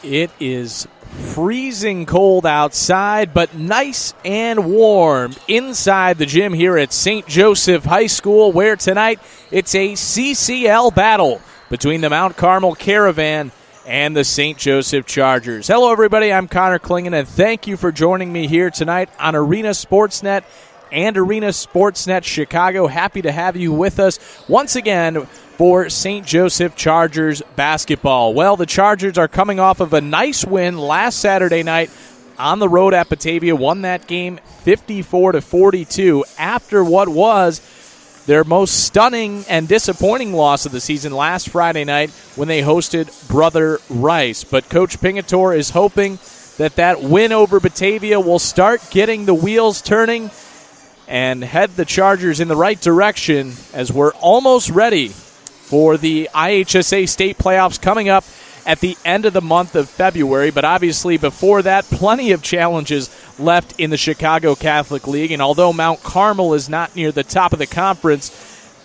It is freezing cold outside, but nice and warm inside the gym here at St. Joseph High School, where tonight it's a CCL battle between the Mount Carmel Caravan and the St. Joseph Chargers. Hello, everybody. I'm Connor Klingen, and thank you for joining me here tonight on Arena Sportsnet and Arena Sportsnet Chicago. Happy to have you with us once again for St. Joseph Chargers basketball. Well, the Chargers are coming off of a nice win last Saturday night on the road at Batavia, won that game 54-42 after what was their most stunning and disappointing loss of the season last Friday night when they hosted Brother Rice. But Coach Pingatore is hoping that win over Batavia will start getting the wheels turning and head the Chargers in the right direction, as we're almost ready for the IHSA state playoffs coming up at the end of the month of February. But obviously before that, plenty of challenges left in the Chicago Catholic League. And although Mount Carmel is not near the top of the conference,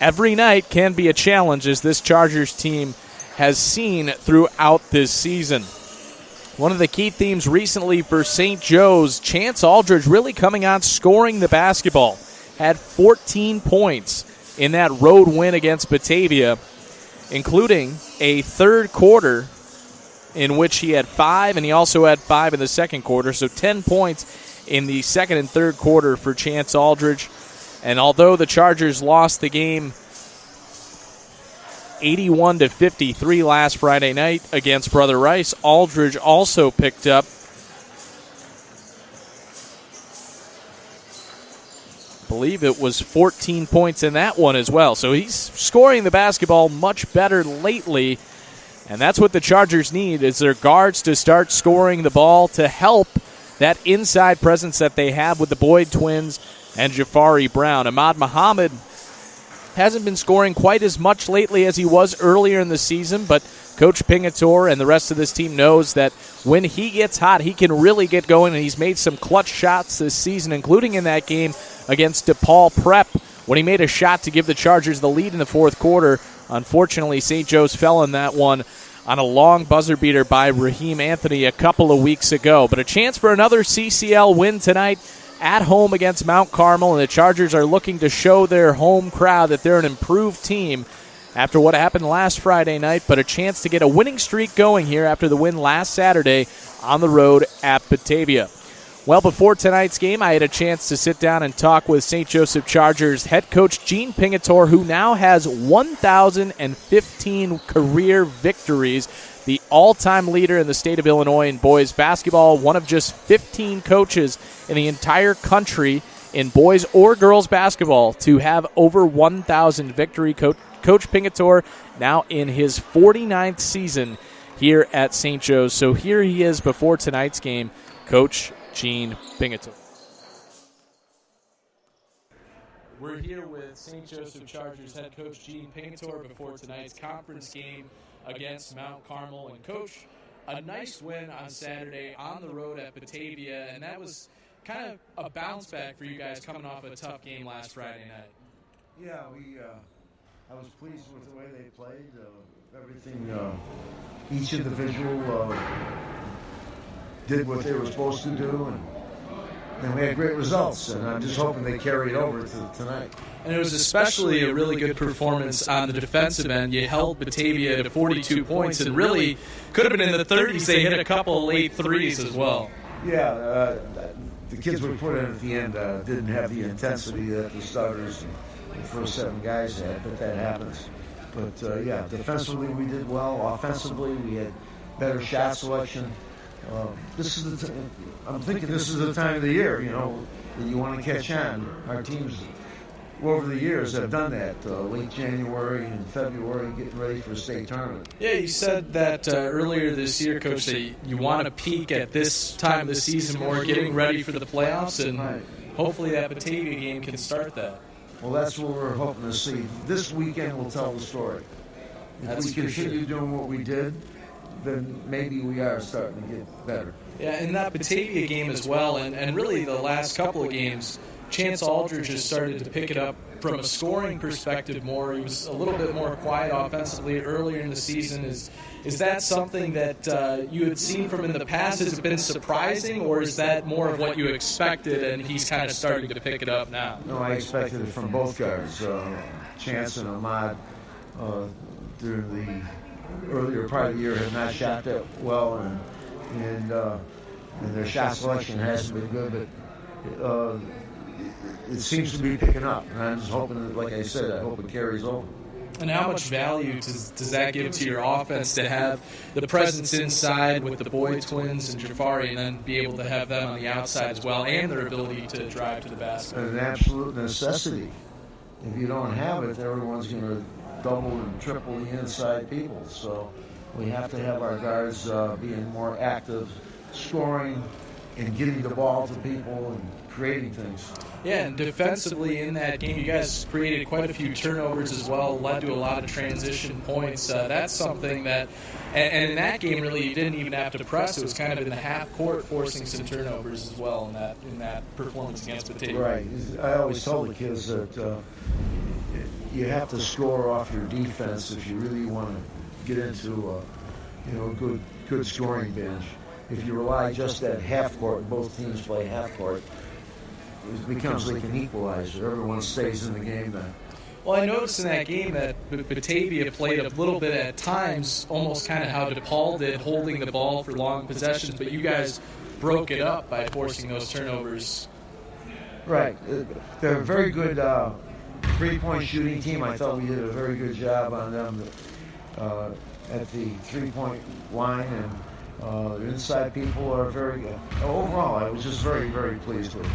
every night can be a challenge, as this Chargers team has seen throughout this season. One of the key themes recently for St. Joe's, Chance Aldridge really coming on scoring the basketball. Had 14 points in that road win against Batavia, including a third quarter in which he had 5, and he also had 5 in the second quarter. So 10 points in the second and third quarter for Chance Aldridge. And although the Chargers lost the game 81-53 last Friday night against Brother Rice, Aldridge also picked up I believe it was 14 points in that one as well. So he's scoring the basketball much better lately, and that's what the Chargers need, is their guards to start scoring the ball to help that inside presence that they have with the Boyd twins and Jafari Brown. Ahmad Muhammad hasn't been scoring quite as much lately as he was earlier in the season, but Coach Pingatore and the rest of this team knows that when he gets hot, he can really get going, and he's made some clutch shots this season, including in that game against DePaul Prep when he made a shot to give the Chargers the lead in the fourth quarter. Unfortunately, St. Joe's fell in that one on a long buzzer beater by Raheem Anthony a couple of weeks ago. But a chance for another CCL win tonight at home against Mount Carmel, and the Chargers are looking to show their home crowd that they're an improved team after what happened last Friday night, but a chance to get a winning streak going here after the win last Saturday on the road at Batavia. Well, before tonight's game, I had a chance to sit down and talk with St. Joseph Chargers head coach Gene Pingatore, who now has 1,015 career victories, the all-time leader in the state of Illinois in boys basketball, one of just 15 coaches in the entire country in boys or girls basketball to have over 1,000 victory. Coach Pingatore now in his 49th season here at St. Joe's. So here he is before tonight's game, Coach Gene Pingatore. We're here with St. Joseph Chargers head coach Gene Pingatore before tonight's conference game against Mount Carmel. And Coach, a nice win on Saturday on the road at Batavia, and that was kind of a bounce back for you guys coming off a tough game last Friday night. Yeah, I was pleased with the way they played. Everything, each individual did what they were supposed to do, and we had great results, and I'm just hoping they carry it over to tonight. And it was especially a really good performance on the defensive end. You held Batavia to 42 points, and really could have been in the 30s. They hit a couple of late threes as well. Yeah, the kids we put in at the end didn't have the intensity that the starters and the first 7 guys had, but that happens. But, yeah, defensively we did well. Offensively we had better shot selection. I'm thinking this is the time of the year, that you want to catch on. Our teams over the years have done that, late January and February, getting ready for a state tournament. Yeah, you said that earlier this year, Coach, that you want to peak at this time of the season more, getting ready for the playoffs, and hopefully that Batavia game can start that. Well, that's what we're hoping to see. This weekend will tell the story. If we continue doing what we did, then maybe we are starting to get better. Yeah, and that Batavia game as well, and really the last couple of games, Chance Aldridge has started to pick it up from a scoring perspective more. He was a little bit more quiet offensively earlier in the season. Is that something that you had seen from him in the past? Has it been surprising, or is that more of what you expected and he's kind of starting to pick it up now? No, I expected it from both guards. Chance and Ahmad during the earlier part of the year have not shot that well, and their shot selection hasn't been good, but it seems to be picking up. And I'm just hoping that, like I said, I hope it carries over. And how much value does that give to your offense to have the presence inside with the Boyd twins and Jafari, and then be able to have them on the outside as well, and their ability to drive to the basket? An absolute necessity. If you don't have it, everyone's going to double and triple the inside people. So we have to have our guards being more active, scoring, and getting the ball to people and creating things. Yeah, and defensively in that game, you guys created quite a few turnovers as well, led to a lot of transition points. That's something that, and in that game, really, you didn't even have to press. It was kind of in the half court, forcing some turnovers as well in that performance against Batavia. Right. I always tell the kids that you have to score off your defense if you really want to get into a good scoring bench. If you rely just at half court, both teams play half court, it becomes like an equalizer. Everyone stays in the game then. Well, I noticed in that game that Batavia played a little bit at times, almost kind of how DePaul did, holding the ball for long possessions, but you guys broke it up by forcing those turnovers. Right. They're a very good three-point shooting team. I thought we did a very good job on them at the three-point line, and the inside people are very good. Overall, I was just very, very pleased with it.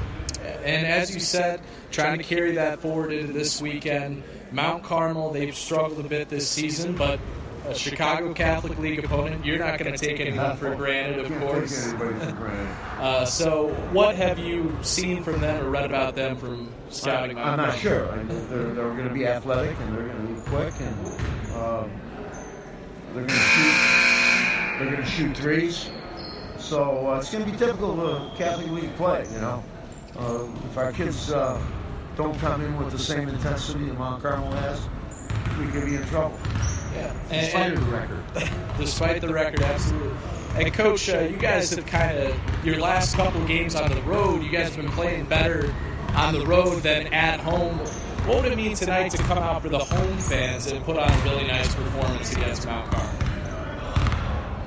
And as you said, trying to carry that forward into this weekend. Mount Carmel, they've struggled a bit this season, but a Chicago Catholic League opponent, you're not going to take anyone for granted, of course. Take anybody for granted. So what have you seen from them or read about them from scouting? I'm not sure. They're going to be athletic, and they're going to be quick, and they're going to shoot threes. So it's going to be typical of Catholic League play, you know. If our kids don't come in with the same intensity that Mount Carmel has, we could be in trouble. Yeah, despite the record. Despite the record, absolutely. And Coach, you guys have kind of, your last couple of games on the road, you guys have been playing better on the road than at home. What would it mean tonight to come out for the home fans and put on a really nice performance against Mount Carmel?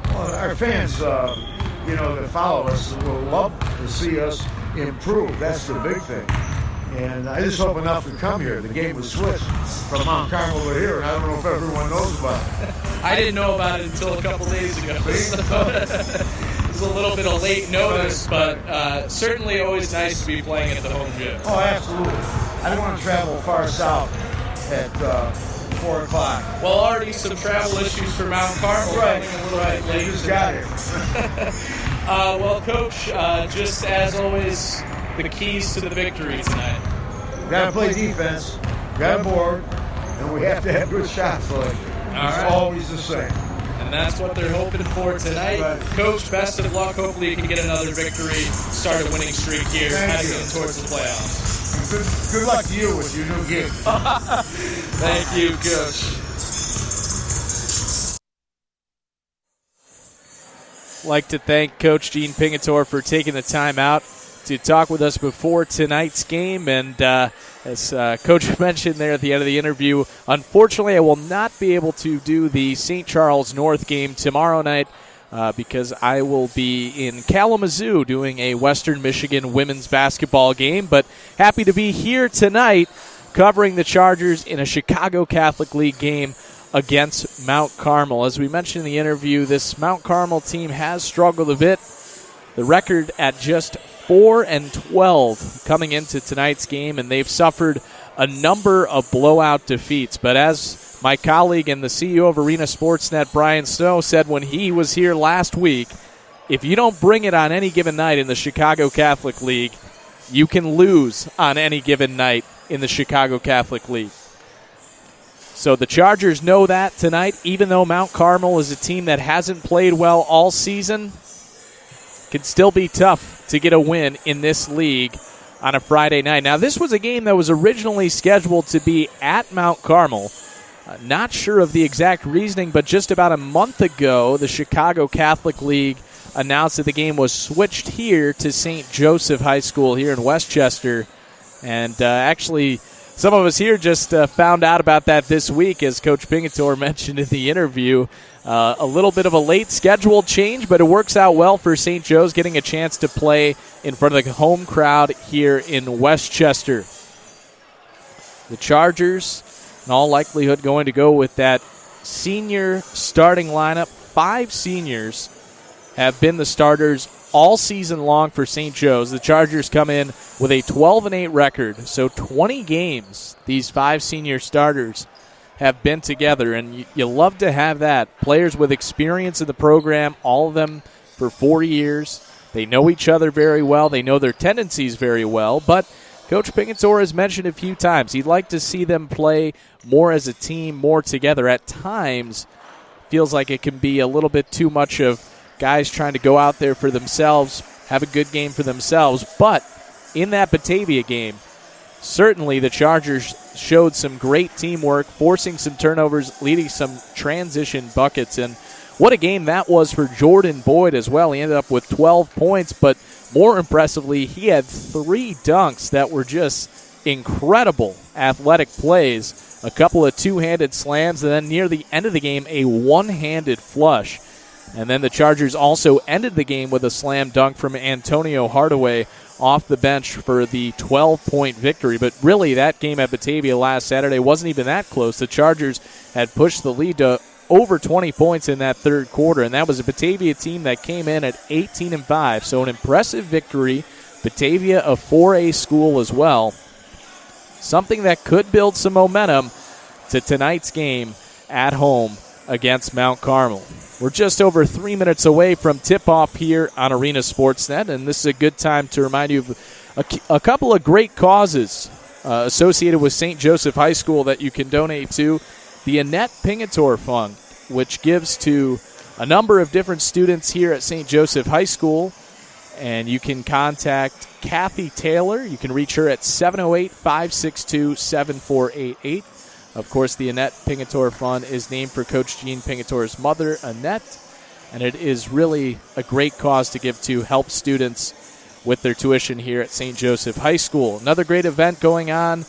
Well, our fans, that follow us will love to see us improve. That's the big thing. And I just hope enough to come here. The game was switched from Mount Carmel to here, and I don't know if everyone knows about it. I didn't know about it until a couple days ago. It was a little bit of late notice, but certainly always nice to be playing at the home gym. Oh, absolutely. I don't want to travel far south at 4 o'clock. Well, already some travel issues for Mount Carmel. Right. A little bit late. Just got here. Well, Coach, just as always, the keys to the victory tonight. We got to play defense, got to board, and we have to have good shot selection. It's always the same. And that's what they're hoping for tonight. Right. Coach, best of luck. Hopefully you can get another victory, start a winning streak here, heading towards the playoffs. Good luck to you with your new gig. Thank you, Coach. Like to thank Coach Gene Pingator for taking the time out to talk with us before tonight's game. And as Coach mentioned there at the end of the interview, unfortunately I will not be able to do the St. Charles North game tomorrow night because I will be in Kalamazoo doing a Western Michigan women's basketball game. But happy to be here tonight covering the Chargers in a Chicago Catholic League game against Mount Carmel. As we mentioned in the interview, this Mount Carmel team has struggled a bit. The record at just 4-12 coming into tonight's game, and they've suffered a number of blowout defeats. But as my colleague and the CEO of Arena Sportsnet, Brian Snow, said when he was here last week, if you don't bring it on any given night in the Chicago Catholic League, you can lose on any given night in the Chicago Catholic League. So the Chargers know that tonight, even though Mount Carmel is a team that hasn't played well all season, can still be tough to get a win in this league on a Friday night. Now, this was a game that was originally scheduled to be at Mount Carmel. Not sure of the exact reasoning, but just about a month ago, the Chicago Catholic League announced that the game was switched here to St. Joseph High School here in Westchester. And actually, some of us here just found out about that this week, as Coach Pingatore mentioned in the interview. A little bit of a late schedule change, but it works out well for St. Joe's, getting a chance to play in front of the home crowd here in Westchester. The Chargers, in all likelihood, going to go with that senior starting lineup. 5 seniors have been the starters all season long for St. Joe's. The Chargers come in with a 12-8 record, so 20 games these 5 senior starters have been together, and you love to have that. Players with experience in the program, all of them for 4 years. They know each other very well. They know their tendencies very well, but Coach Pingatore has mentioned a few times he'd like to see them play more as a team, more together. At times, feels like it can be a little bit too much of guys trying to go out there for themselves, have a good game for themselves. But in that Batavia game, certainly the Chargers showed some great teamwork, forcing some turnovers, leading some transition buckets. And what a game that was for Jordan Boyd as well. He ended up with 12 points, but more impressively, he had 3 dunks that were just incredible athletic plays, a couple of two-handed slams, and then near the end of the game, a one-handed flush. And then the Chargers also ended the game with a slam dunk from Antonio Hardaway off the bench for the 12-point victory. But really, that game at Batavia last Saturday wasn't even that close. The Chargers had pushed the lead to over 20 points in that third quarter, and that was a Batavia team that came in at 18-5. So an impressive victory. Batavia, a 4A school as well. Something that could build some momentum to tonight's game at home against Mount Carmel. We're just over 3 minutes away from tip-off here on Arena Sportsnet, and this is a good time to remind you of a couple of great causes associated with St. Joseph High School that you can donate to. The Annette Pingatore Fund, which gives to a number of different students here at St. Joseph High School, and you can contact Kathy Taylor. You can reach her at 708-562-7488. Of course, the Annette Pingatore Fund is named for Coach Gene Pingatore's mother, Annette, and it is really a great cause to give to help students with their tuition here at St. Joseph High School. Another great event going on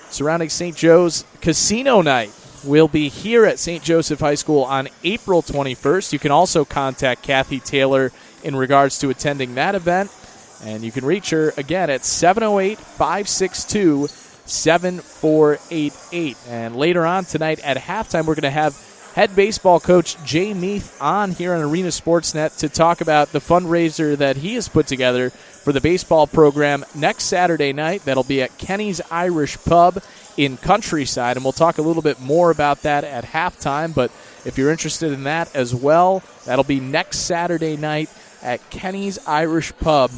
surrounding St. Joe's Casino Night will be here at St. Joseph High School on April 21st. You can also contact Kathy Taylor in regards to attending that event, and you can reach her again at 708-562-7488. And later on tonight at halftime, we're going to have head baseball coach Jay Meath on here on Arena Sportsnet to talk about the fundraiser that he has put together for the baseball program next Saturday night. That'll be at Kenny's Irish Pub in Countryside, and we'll talk a little bit more about that at halftime. But if you're interested in that as well, that'll be next Saturday night at Kenny's Irish Pub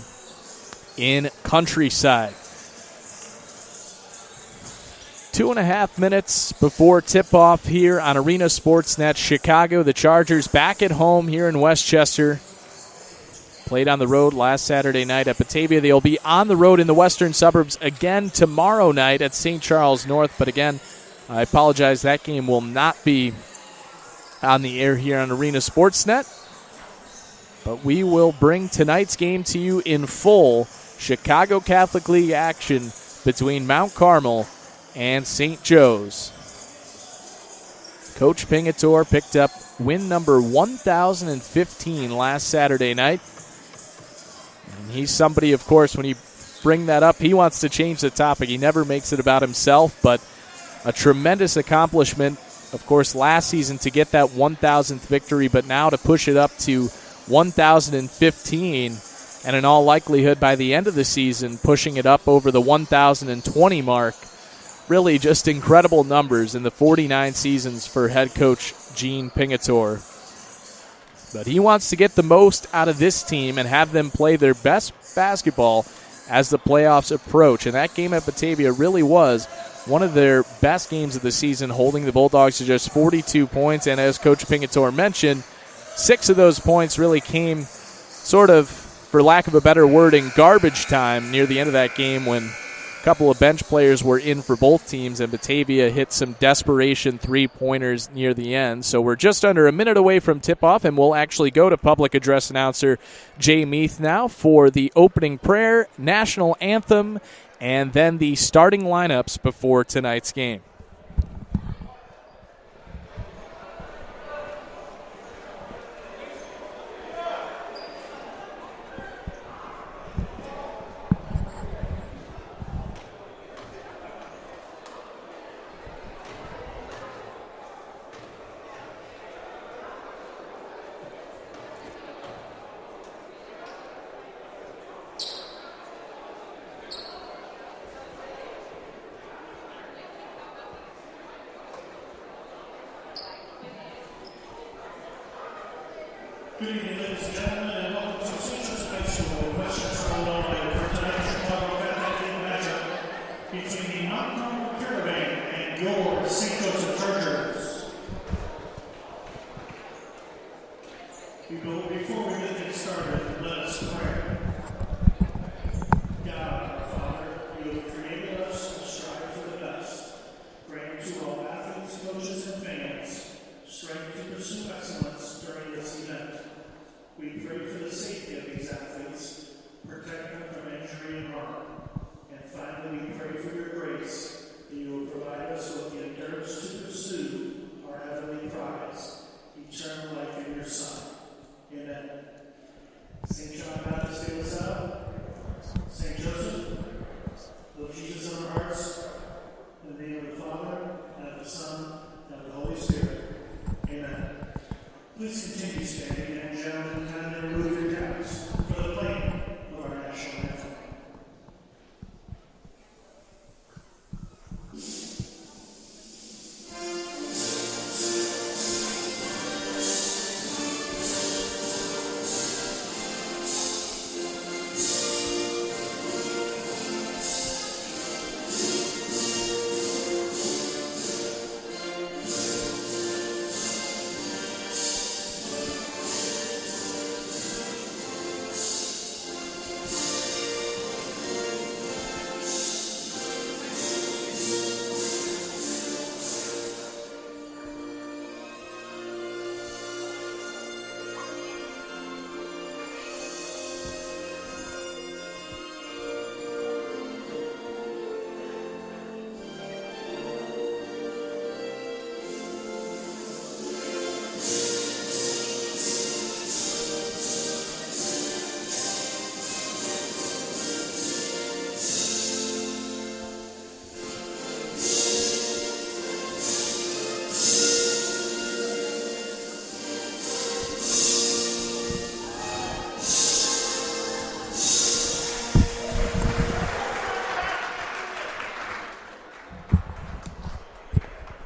in Countryside. 2.5 minutes before tip-off here on Arena Sportsnet Chicago. The Chargers back at home here in Westchester. Played on the road last Saturday night at Batavia. They'll be on the road in the western suburbs again tomorrow night at St. Charles North. But again, I apologize, that game will not be on the air here on Arena Sportsnet. But we will bring tonight's game to you in full. Chicago Catholic League action between Mount Carmel and St. Joe's. Coach Pingatore picked up win number 1,015 last Saturday night. And he's somebody, of course, when you bring that up, he wants to change the topic. He never makes it about himself, but a tremendous accomplishment, of course, last season to get that 1,000th victory, but now to push it up to 1,015, and in all likelihood by the end of the season, pushing it up over the 1,020 mark. Really just incredible numbers in the 49 seasons for head coach Gene Pingatore. But he wants to get the most out of this team and have them play their best basketball as the playoffs approach. And that game at Batavia really was one of their best games of the season, holding the Bulldogs to just 42 points. And as Coach Pingatore mentioned, 6 of those points really came sort of for lack of a better word, in garbage time near the end of that game when a couple of bench players were in for both teams, and Batavia hit some desperation three-pointers near the end. So we're just under a minute away from tip-off, and we'll actually go to public address announcer Jay Meath now for the opening prayer, national anthem, and then the starting lineups before tonight's game. Good evening, ladies and gentlemen, and welcome to St. Joseph's High School, Western South Carolina, for tonight's Chicago Catholic matchup between the Mount Carmel Caravan and your St. Joseph Chargers. Before we get things started, let us pray. God, our Father, you have created us to strive for the best. Grant to all athletes, coaches, and fans strength to pursue excellence during this event. We pray for the safety of these athletes, protect them from injury and harm. And finally, we pray for your grace, that you will provide us with the endurance to pursue our heavenly prize, eternal life in your Son. Amen. St. John Baptist de La Salle, St. Joseph, love Jesus in our hearts, in the name of the Father, and of the Son, and of the Holy Spirit. Amen. Please continue standing, and gentlemen, kindly remove your caps for the playing of our national anthem.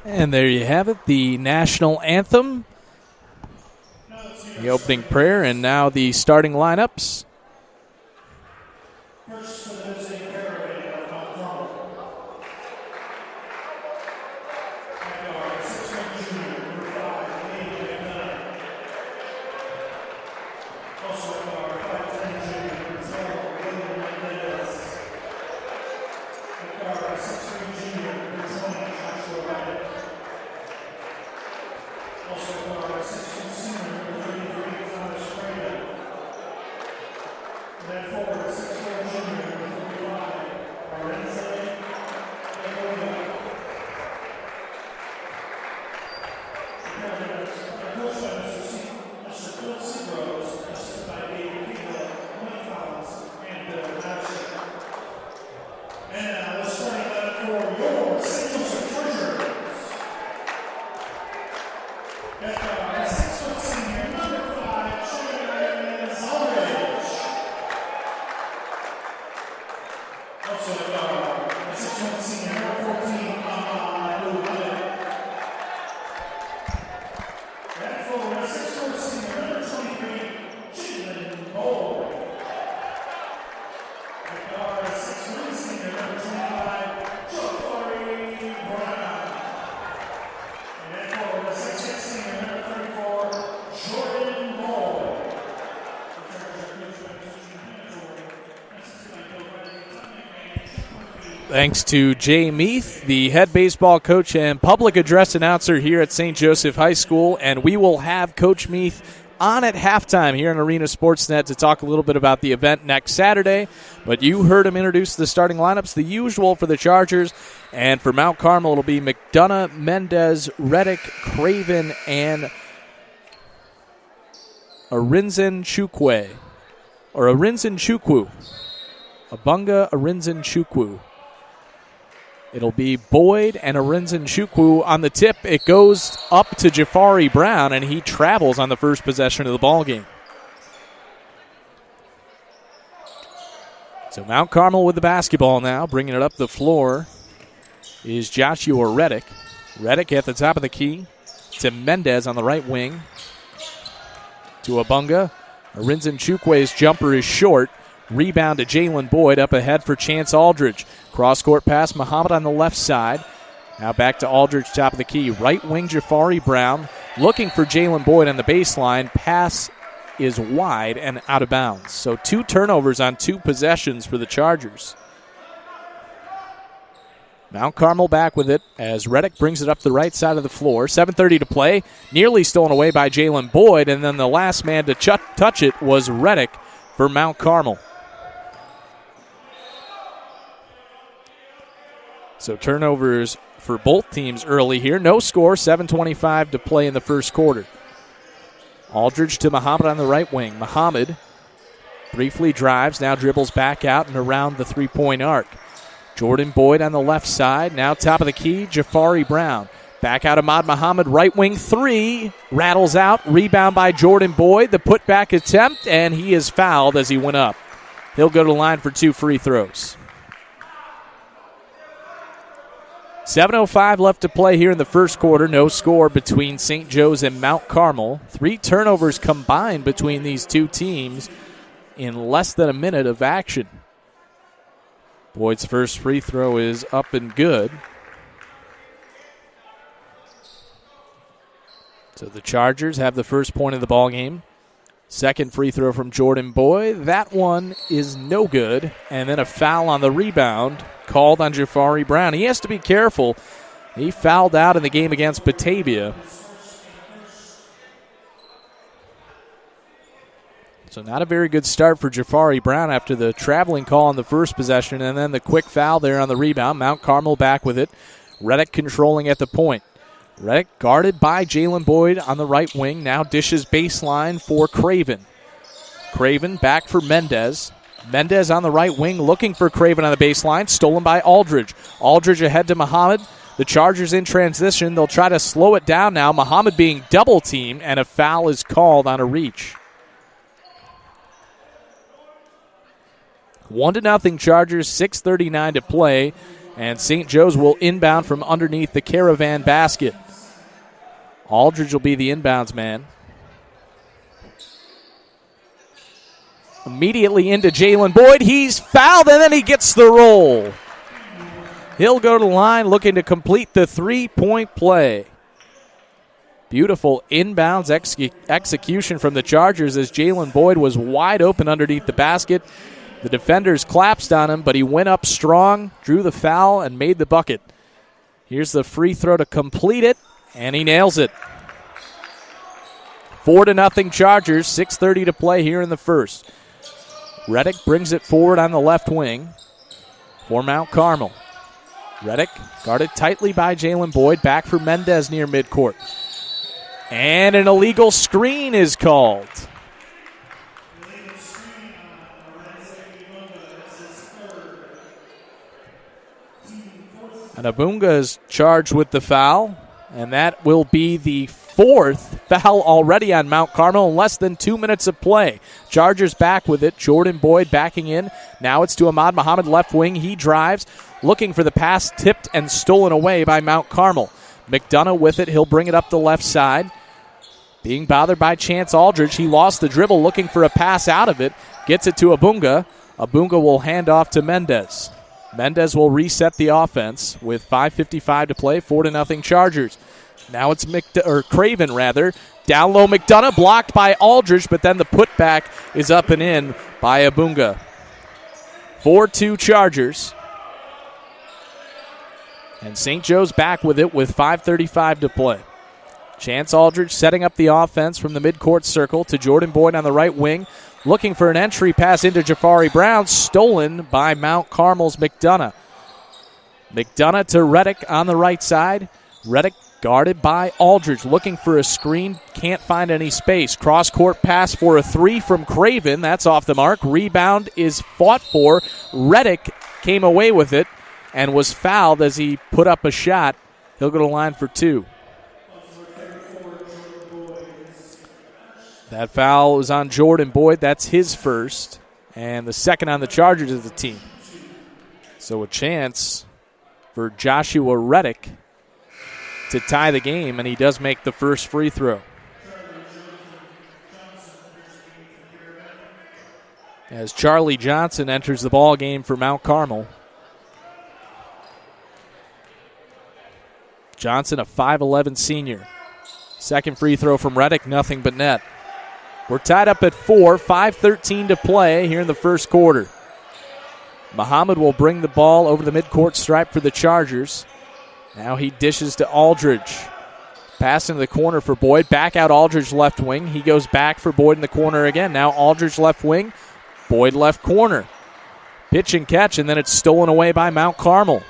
And there you have it, the national anthem, the opening prayer, and now the starting lineups. First for the visiting Caravan of Mount Carmel. At guard, 6'1" junior, number 5, Lee McNutt. Also at guard, 5'10" junior, number 12, William Mendez. At guard, 6'3" junior, number 20, Joshua Reddick. Also at guard, 6'2" senior, number 33, Thomas Freda. And at forward, 6'4" junior, number 45, Arenze Egoya. Our coach by Mr. Phil Seagrove, assisted by David Keeler, Mike Collins, and Bill Hatcher. And now the starting lineup for your St. Joseph Chargers. At guard, 6' senior, number 5, Cheyenne Zalridge. Also at guard, 6' senior, number 14, Luhada. At forward, 6'4" senior, number 23, Jalen Boyd. At guard, 6'1" senior, number 25, Jofari Brown. And at forward, 6'6" senior, number 34, Thanks to Jay Meath, the head baseball coach and public address announcer here at St. Joseph High School. And we will have Coach Meath on at halftime here on Arena Sportsnet to talk a little bit about the event next Saturday. But you heard him introduce the starting lineups, the usual for the Chargers. And for Mount Carmel, it'll be McDonough, Mendez, Reddick, Craven, and Arinzan Chukwu. Abunga Arinzan Chukwu. It'll be Boyd and Arinzan Chukwu on the tip. It goes up to Jafari Brown, and he travels on the first possession of the ballgame. So Mount Carmel with the basketball now. Bringing it up the floor is Joshua Reddick. Reddick at the top of the key to Mendez on the right wing. To Abunga. Arinzan Chukwu's jumper is short. Rebound to Jalen Boyd up ahead for Chance Aldridge. Cross-court pass, Muhammad on the left side. Now back to Aldridge, top of the key. Right wing, Jafari Brown looking for Jalen Boyd on the baseline. Pass is wide and out of bounds. So 2 turnovers on 2 possessions for the Chargers. Mount Carmel back with it as Reddick brings it up the right side of the floor. 7:30 to play. Nearly stolen away by Jalen Boyd, and then the last man to touch it was Reddick for Mount Carmel. So turnovers for both teams early here. No score, 7:25 to play in the first quarter. Aldridge to Muhammad on the right wing. Muhammad briefly drives, now dribbles back out and around the three-point arc. Jordan Boyd on the left side, now top of the key, Jafari Brown. Back out Ahmad Muhammad, right wing 3, rattles out, rebound by Jordan Boyd. The putback attempt, and he is fouled as he went up. He'll go to the line for 2 free throws. 7:05 left to play here in the first quarter. No score between St. Joe's and Mount Carmel. 3 turnovers combined between these two teams in less than a minute of action. Boyd's first free throw is up and good. So the Chargers have the first point of the ball game. Second free throw from Jordan Boyd. That one is no good. And then a foul on the rebound called on Jafari Brown. He has to be careful. He fouled out in the game against Batavia. So not a very good start for Jafari Brown after the traveling call on the first possession and then the quick foul there on the rebound. Mount Carmel back with it. Reddick controlling at the point. Reddick guarded by Jalen Boyd on the right wing. Now dishes baseline for Craven. Craven back for Mendez. Mendez on the right wing looking for Craven on the baseline. Stolen by Aldridge. Aldridge ahead to Muhammad. The Chargers in transition. They'll try to slow it down now. Muhammad being double teamed, and a foul is called on a reach. 1-0 Chargers, 6:39 to play, and St. Joe's will inbound from underneath the Caravan basket. Aldridge will be the inbounds man. Immediately into Jalen Boyd. He's fouled, and then he gets the roll. He'll go to the line looking to complete the three-point play. Beautiful inbounds execution from the Chargers as Jalen Boyd was wide open underneath the basket. The defenders collapsed on him, but he went up strong, drew the foul, and made the bucket. Here's the free throw to complete it, and he nails it. 4-0 Chargers, 6:30 to play here in the first. Reddick brings it forward on the left wing for Mount Carmel. Reddick guarded tightly by Jalen Boyd, back for Mendez near midcourt. And an illegal screen is called. And Abunga is charged with the foul, and that will be the fourth foul already on Mount Carmel in less than 2 minutes of play. Chargers back with it. Jordan Boyd backing in. Now it's to Ahmad Muhammad, left wing. He drives, looking for the pass, tipped and stolen away by Mount Carmel. McDonough with it. He'll bring it up the left side. Being bothered by Chance Aldridge. He lost the dribble, looking for a pass out of it. Gets it to Abunga. Abunga will hand off to Mendez. Mendez will reset the offense with 5:55 to play, 4-0 Chargers. Now it's Craven. Down low McDonough, blocked by Aldridge, but then the putback is up and in by Abunga. 4-2 Chargers. And St. Joe's back with it with 5:35 to play. Chance Aldridge setting up the offense from the midcourt circle to Jordan Boyd on the right wing. Looking for an entry pass into Jafari Brown. Stolen by Mount Carmel's McDonough. McDonough to Reddick on the right side. Reddick guarded by Aldridge. Looking for a screen. Can't find any space. Cross-court pass for a three from Craven. That's off the mark. Rebound is fought for. Reddick came away with it and was fouled as he put up a shot. He'll go to the line for two. That foul was on Jordan Boyd. That's his first. And the second on the Chargers of the team. So a chance for Joshua Reddick to tie the game, and he does make the first free throw. As Charlie Johnson enters the ball game for Mount Carmel. Johnson, a 5'11 senior. Second free throw from Reddick, nothing but net. We're tied up at 4, 5:13 to play here in the first quarter. Muhammad will bring the ball over the midcourt stripe for the Chargers. Now he dishes to Aldridge. Pass into the corner for Boyd. Back out Aldridge left wing. He goes back for Boyd in the corner again. Now Aldridge left wing. Boyd left corner. Pitch and catch, and then it's stolen away by Mount Carmel.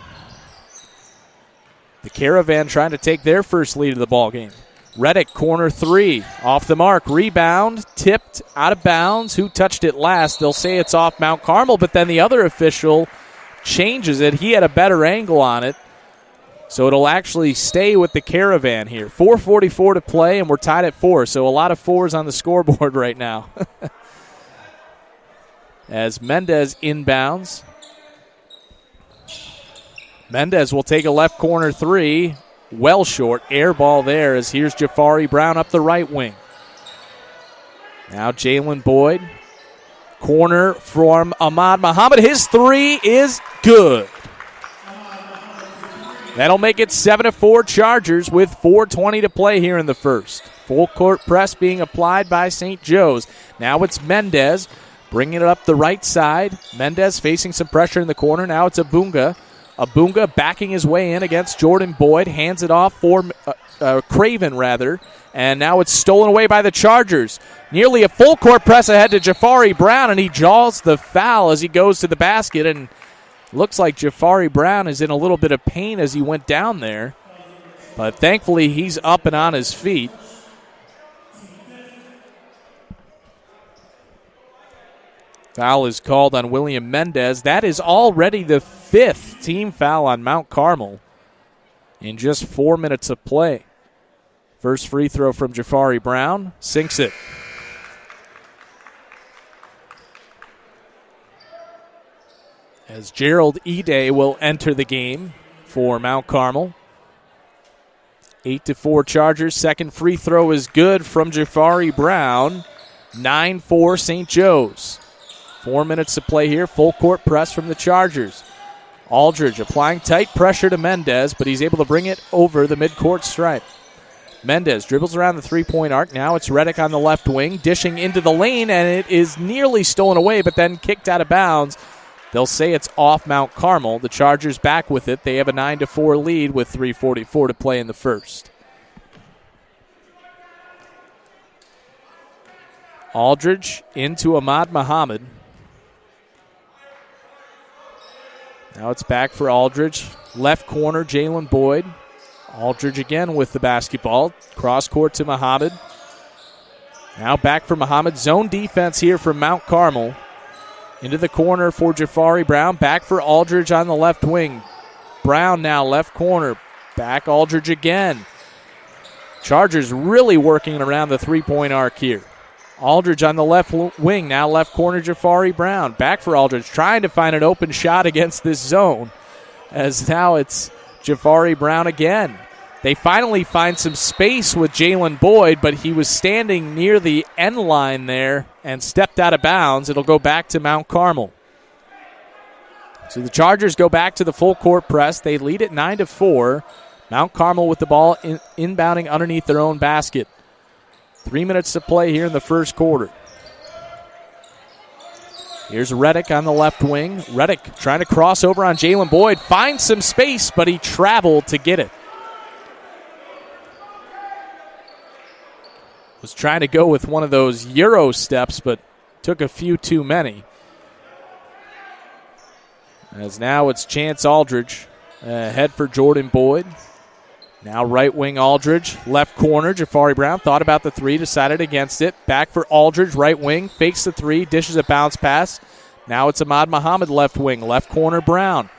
The Caravan trying to take their first lead of the ball game. Reddick, corner three, off the mark, rebound, tipped, out of bounds. Who touched it last? They'll say it's off Mount Carmel, but then the other official changes it. He had a better angle on it, so it'll actually stay with the Caravan here. 4:44 to play, and we're tied at 4, so a lot of fours on the scoreboard right now. As Mendez inbounds. Mendez will take a left corner three. Well short. Air ball there as here's Jafari Brown up the right wing. Now Jalen Boyd. Corner from Ahmad Muhammad. His three is good. That'll make it 7-4 Chargers with 4:20 to play here in the first. Full court press being applied by St. Joe's. Now it's Mendez bringing it up the right side. Mendez facing some pressure in the corner. Now it's Abunga. Abunga backing his way in against Jordan Boyd. Hands it off for Craven, rather. And now it's stolen away by the Chargers. Nearly a full court press ahead to Jafari Brown, and he jaws the foul as he goes to the basket. And looks like Jafari Brown is in a little bit of pain as he went down there. But thankfully he's up and on his feet. Foul is called on William Mendez. That is already the 5th team foul on Mount Carmel in just 4 minutes of play. First free throw from Jafari Brown. Sinks it. As Gerald Ede will enter the game for Mount Carmel. 8-4 Chargers. Second free throw is good from Jafari Brown. 9-4 St. Joe's. 4 minutes to play here. Full court press from the Chargers. Aldridge applying tight pressure to Mendez, but he's able to bring it over the midcourt stripe. Mendez dribbles around the three-point arc. Now it's Reddick on the left wing, dishing into the lane, and it is nearly stolen away, but then kicked out of bounds. They'll say it's off Mount Carmel. The Chargers back with it. They have a 9-4 lead with 3:44 to play in the first. Aldridge into Ahmad Muhammad. Now it's back for Aldridge. Left corner, Jalen Boyd. Aldridge again with the basketball. Cross court to Muhammad. Now back for Muhammad. Zone defense here from Mount Carmel. Into the corner for Jafari Brown. Back for Aldridge on the left wing. Brown now left corner. Back Aldridge again. Chargers really working around the three-point arc here. Aldridge on the left wing, now left corner Jafari Brown. Back for Aldridge, trying to find an open shot against this zone. As now it's Jafari Brown again. They finally find some space with Jalen Boyd, but he was standing near the end line there and stepped out of bounds. It'll go back to Mount Carmel. So the Chargers go back to the full court press. They lead at 9-4. Mount Carmel with the ball inbounding underneath their own basket. 3 minutes to play here in the first quarter. Here's Reddick on the left wing. Reddick trying to cross over on Jalen Boyd. Finds some space, but he traveled to get it. Was trying to go with one of those Euro steps, but took a few too many. As now it's Chance Aldridge ahead for Jordan Boyd. Now right wing Aldridge, left corner Jafari Brown thought about the three, decided against it. Back for Aldridge, right wing, fakes the three, dishes a bounce pass. Now it's Ahmad Muhammad left wing, left corner Brown.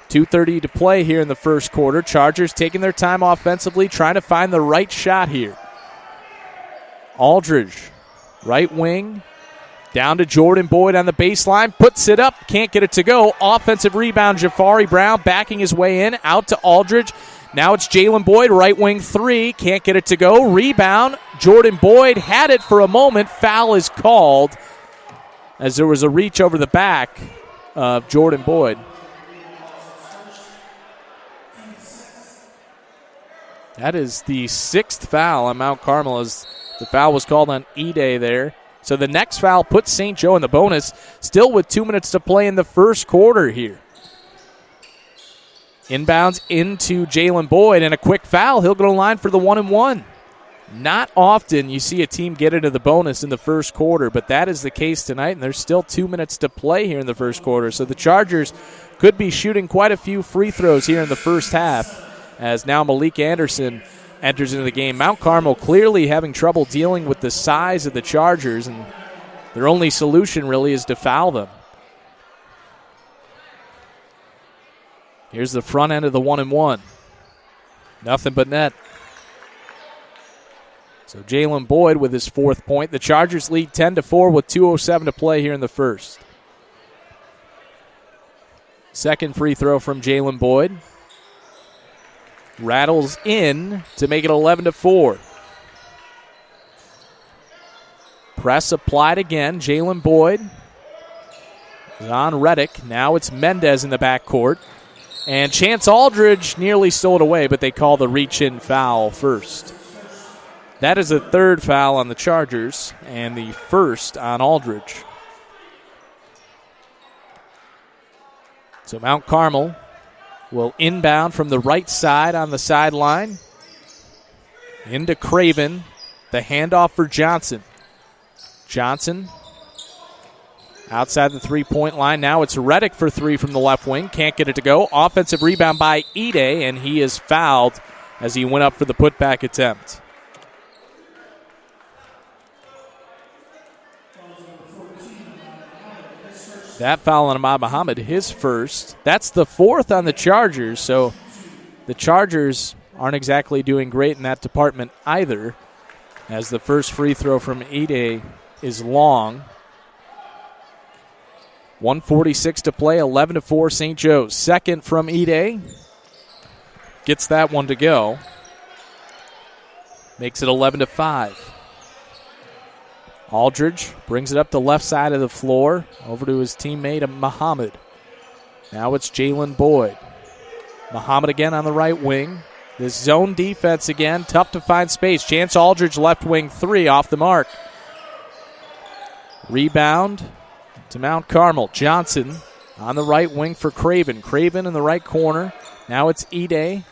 2:30 to play here in the first quarter. Chargers taking their time offensively, trying to find the right shot here. Aldridge, right wing, down to Jordan Boyd on the baseline, puts it up, can't get it to go. Offensive rebound, Jafari Brown backing his way in, out to Aldridge. Now it's Jalen Boyd, right wing three, can't get it to go. Rebound, Jordan Boyd had it for a moment. Foul is called as there was a reach over the back of Jordan Boyd. That is the sixth foul on Mount Carmel as the foul was called on Ide there. So the next foul puts St. Joe in the bonus, still with 2 minutes to play in the first quarter here. Inbounds into Jalen Boyd, and a quick foul. He'll go to the line for the 1-and-1. Not often you see a team get into the bonus in the first quarter, but that is the case tonight, and there's still 2 minutes to play here in the first quarter. So the Chargers could be shooting quite a few free throws here in the first half, as now Malik Anderson enters into the game. Mount Carmel clearly having trouble dealing with the size of the Chargers, and their only solution really is to foul them. Here's the front end of the 1-and-1. Nothing but net. So Jalen Boyd with his fourth point. The Chargers lead 10-4 with 2:07 to play here in the first. Second free throw from Jalen Boyd. Rattles in to make it 11-4. Press applied again. Jalen Boyd is on Reddick. Now it's Mendez in the backcourt. And Chance Aldridge nearly stole it away, but they call the reach-in foul first. That is the third foul on the Chargers and the first on Aldridge. So Mount Carmel will inbound from the right side on the sideline. Into Craven. The handoff for Johnson. Johnson outside the three-point line. Now it's Reddick for three from the left wing. Can't get it to go. Offensive rebound by Ide, and he is fouled as he went up for the putback attempt. That foul on Ahmad Muhammad, his first. That's the fourth on the Chargers, so the Chargers aren't exactly doing great in that department either, as the first free throw from Ide is long. 1:46 to play, 11-4 St. Joe's. Second from Ide. Gets that one to go. Makes it 11-5. Aldridge brings it up the left side of the floor, over to his teammate Muhammad. Now it's Jalen Boyd. Muhammad again on the right wing. This zone defense again, tough to find space. Chance Aldridge left wing three off the mark. Rebound to Mount Carmel. Johnson on the right wing for Craven. Craven in the right corner. Now it's Ide.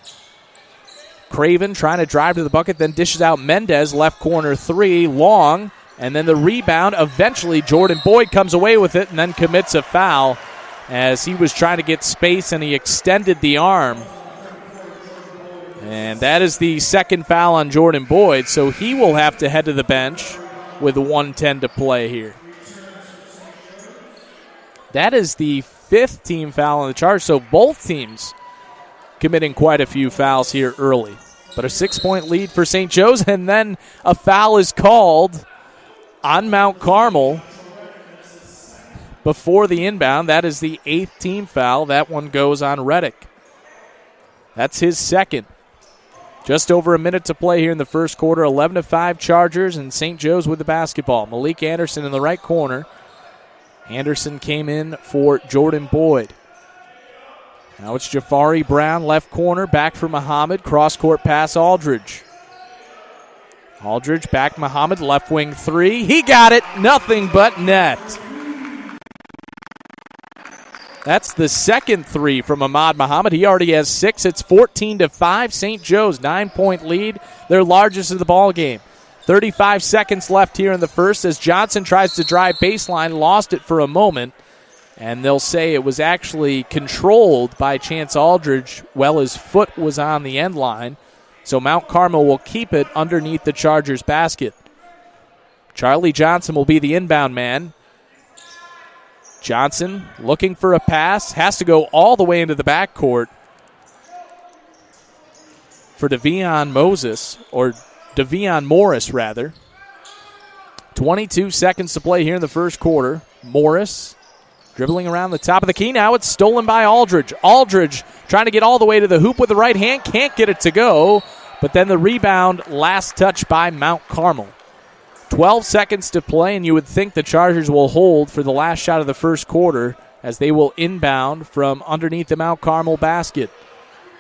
Craven trying to drive to the bucket, then dishes out Mendez, left corner three, long. And then the rebound, eventually Jordan Boyd comes away with it and then commits a foul as he was trying to get space and he extended the arm. And that is the second foul on Jordan Boyd, so he will have to head to the bench with 1:10 to play here. That is the fifth team foul on the charge, so both teams committing quite a few fouls here early. But a 6-point lead for St. Joe's, and then a foul is called on Mount Carmel before the inbound. That is the 8th team foul. That one goes on Reddick. That's his second. Just over a minute to play here in the first quarter. 11-5 Chargers, and St. Joe's with the basketball. Malik Anderson in the right corner. Anderson came in for Jordan Boyd. Now it's Jafari Brown, left corner, back for Muhammad. Cross-court pass, Aldridge. Aldridge back Muhammad, left wing three. He got it, nothing but net. That's the second three from Ahmad Muhammad. He already has 6. It's 14-5. St. Joe's 9-point lead, their largest of the ball game. 35 seconds left here in the first as Johnson tries to drive baseline, lost it for a moment, and they'll say it was actually controlled by Chance Aldridge while his foot was on the end line. So Mount Carmel will keep it underneath the Chargers' basket. Charlie Johnson will be the inbound man. Johnson looking for a pass, has to go all the way into the backcourt for Devion Morris, rather. 22 seconds to play here in the first quarter. Morris dribbling around the top of the key. Now it's stolen by Aldridge. Aldridge trying to get all the way to the hoop with the right hand. Can't get it to go. But then the rebound, last touch by Mount Carmel. 12 seconds to play, and you would think the Chargers will hold for the last shot of the first quarter as they will inbound from underneath the Mount Carmel basket.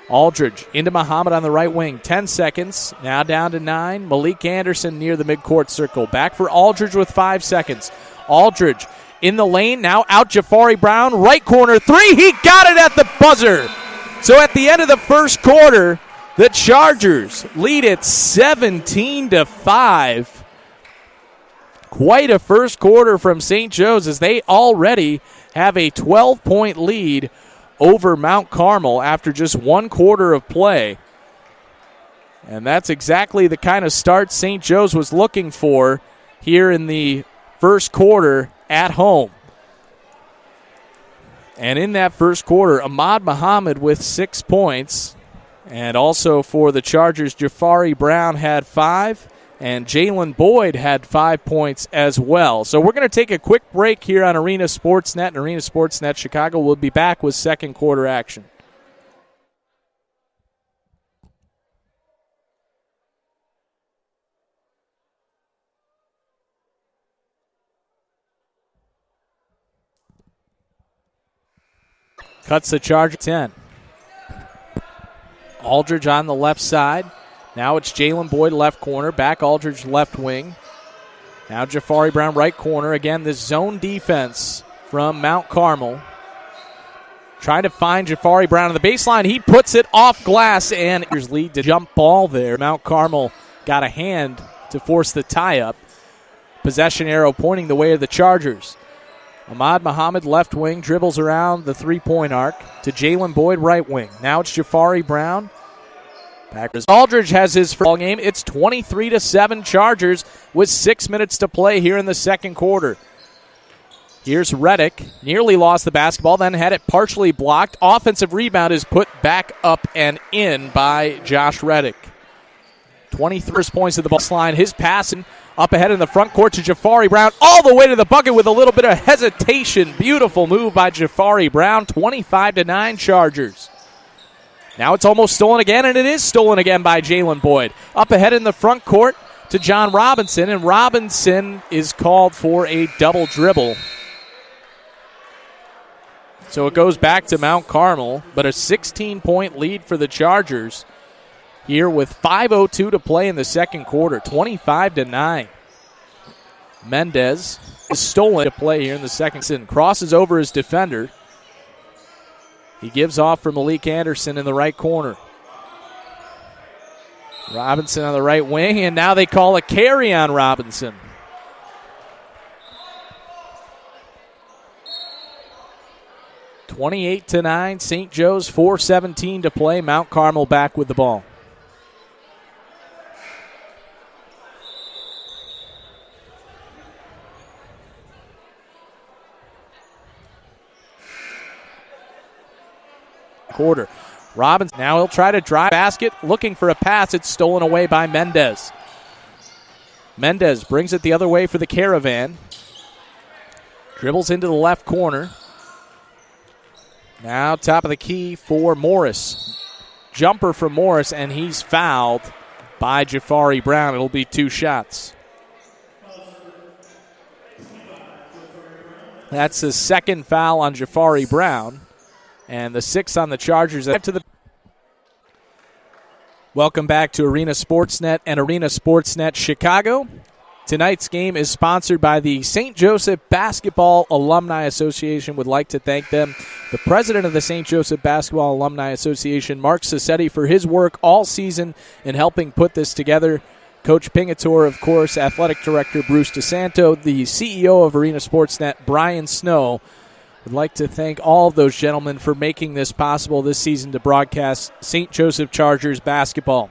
Aldridge into Muhammad on the right wing. 10 seconds. Now down to 9. Malik Anderson near the midcourt circle. Back for Aldridge with 5 seconds. Aldridge in the lane. Now out Jafari Brown. Right corner 3. He got it at the buzzer. So at the end of the first quarter, the Chargers lead it 17-5. Quite a first quarter from St. Joe's as they already have a 12-point lead over Mount Carmel after just one quarter of play. And that's exactly the kind of start St. Joe's was looking for here in the first quarter at home. And in that first quarter, Ahmad Muhammad with 6 points. And also for the Chargers, Jafari Brown had 5. And Jalen Boyd had 5 points as well. So we're going to take a quick break here on Arena Sportsnet and Arena Sportsnet Chicago. We'll be back with second quarter action. Cuts the Charger 10. Aldridge on the left side. Now it's Jalen Boyd left corner. Back Aldridge left wing. Now Jafari Brown right corner. Again, this zone defense from Mount Carmel. Trying to find Jafari Brown on the baseline. He puts it off glass and lead to jump ball there. Mount Carmel got a hand to force the tie-up. Possession arrow pointing the way of the Chargers. Ahmad Muhammad left wing dribbles around the three-point arc to Jalen Boyd right wing. Now it's Jafari Brown. Packers. Aldridge has his first ball game. It's 23-7 Chargers with 6 minutes to play here in the second quarter. Here's Reddick. Nearly lost the basketball, then had it partially blocked. Offensive rebound is put back up and in by Josh Reddick. 23 points at the baseline. His passing up ahead in the front court to Jafari Brown. All the way to the bucket with a little bit of hesitation. Beautiful move by Jafari Brown. 25-9 Chargers. Now it's almost stolen again, and it is stolen again by Jalen Boyd. Up ahead in the front court to John Robinson, and Robinson is called for a double dribble. So it goes back to Mount Carmel, but a 16-point lead for the Chargers here with 5:02 to play in the second quarter, 25-9. Mendez is stolen to play here in the second. Crosses over his defender. He gives off for Malik Anderson in the right corner. Robinson on the right wing, and now they call a carry on Robinson. (28-9), St. Joe's, 4:17 to play. Mount Carmel back with the ball. Quarter. Robinson, now he'll try to drive basket, looking for a pass. It's stolen away by Mendez. Mendez brings it the other way for the Caravan. Dribbles into the left corner. Now top of the key for Morris. Jumper from Morris, and he's fouled by Jafari Brown. It'll be 2 shots. That's the second foul on Jafari Brown. And the 6 on the Chargers. Welcome back to Arena Sportsnet and Arena Sportsnet Chicago. Tonight's game is sponsored by the St. Joseph Basketball Alumni Association. Would like to thank them. The president of the St. Joseph Basketball Alumni Association, Mark Cisetti, for his work all season in helping put this together. Coach Pingator, of course, athletic director Bruce DeSanto, the CEO of Arena Sportsnet, Brian Snow. Would like to thank all of those gentlemen for making this possible this season to broadcast St. Joseph Chargers basketball.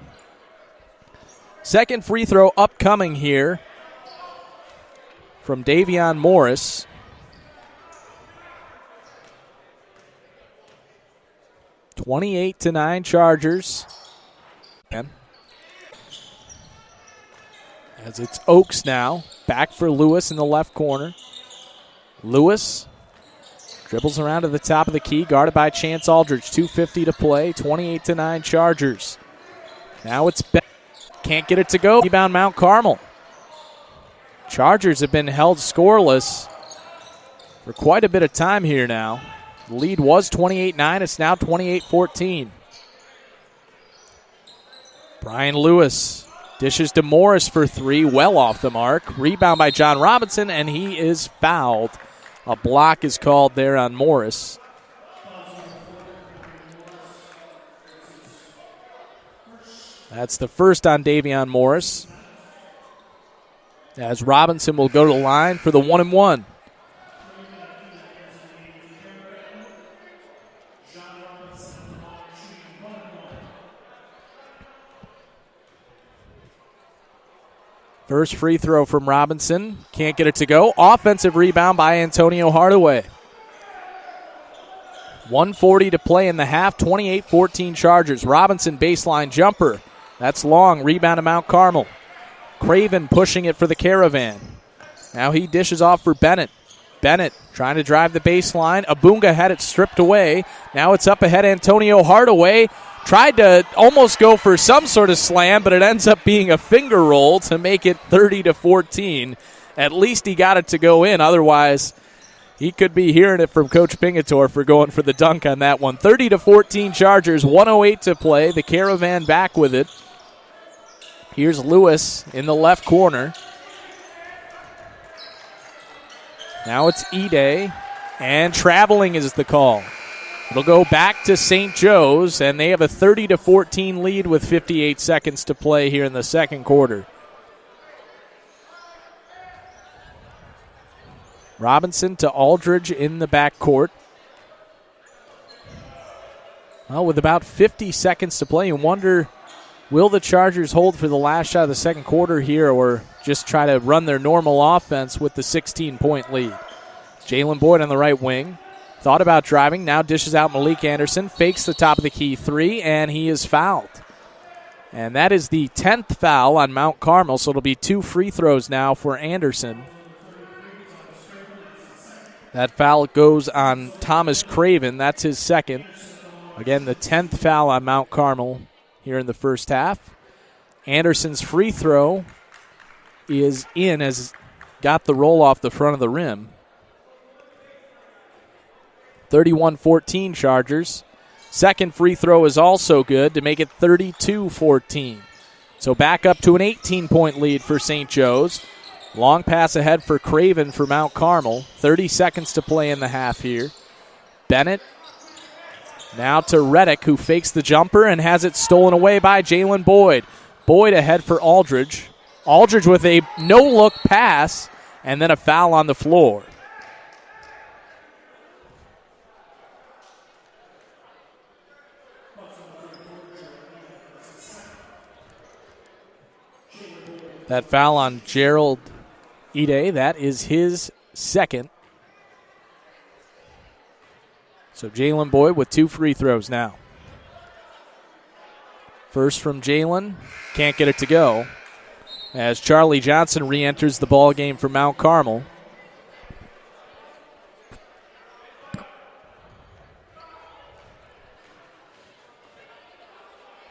Second free throw upcoming here from Davion Morris. (28-9) Chargers. As it's Oaks now. Back for Lewis in the left corner. Lewis dribbles around to the top of the key, guarded by Chance Aldridge. 2:50 to play. 28-9 Chargers. Now it's can't get it to go. Rebound Mount Carmel. Chargers have been held scoreless for quite a bit of time here now. The lead was 28-9. It's now 28-14. Brian Lewis dishes to Morris for three, well off the mark. Rebound by John Robinson, and he is fouled. A block is called there on Morris. That's the first on Davion Morris. As Robinson will go to the line for the 1-and-1. First free throw from Robinson. Can't get it to go. Offensive rebound by Antonio Hardaway. 1:40 to play in the half. 28-14 Chargers. Robinson baseline jumper. That's long. Rebound to Mount Carmel. Craven pushing it for the Caravan. Now he dishes off for Bennett. Bennett trying to drive the baseline. Abunga had it stripped away. Now it's up ahead. Antonio Hardaway tried to almost go for some sort of slam, but it ends up being a finger roll to make it 30-14. At least he got it to go in. Otherwise, he could be hearing it from Coach Pingator for going for the dunk on that one. 30-14 Chargers, 1:08 to play. The Caravan back with it. Here's Lewis in the left corner. Now it's Ide, and traveling is the call. It'll go back to St. Joe's, and they have a 30-14 lead with 58 seconds to play here in the second quarter. Robinson to Aldridge in the backcourt. Well, with about 50 seconds to play, you wonder, will the Chargers hold for the last shot of the second quarter here or just try to run their normal offense with the 16-point lead? Jalen Boyd on the right wing. Thought about driving, now dishes out Malik Anderson, fakes the top of the key three, and he is fouled. And that is the 10th foul on Mount Carmel, so it'll be 2 free throws now for Anderson. That foul goes on Thomas Craven. That's his second. Again, the 10th foul on Mount Carmel here in the first half. Anderson's free throw is in, as got the roll off the front of the rim. 31-14 Chargers. Second free throw is also good to make it 32-14. So back up to an 18-point lead for St. Joe's. Long pass ahead for Craven for Mount Carmel. 30 seconds to play in the half here. Bennett now to Reddick, who fakes the jumper and has it stolen away by Jalen Boyd. Boyd ahead for Aldridge. Aldridge with a no-look pass and then a foul on the floor. That foul on Gerald Ide, that is his second. So Jalen Boyd with 2 free throws now. First from Jalen, can't get it to go. As Charlie Johnson re-enters the ball game for Mount Carmel.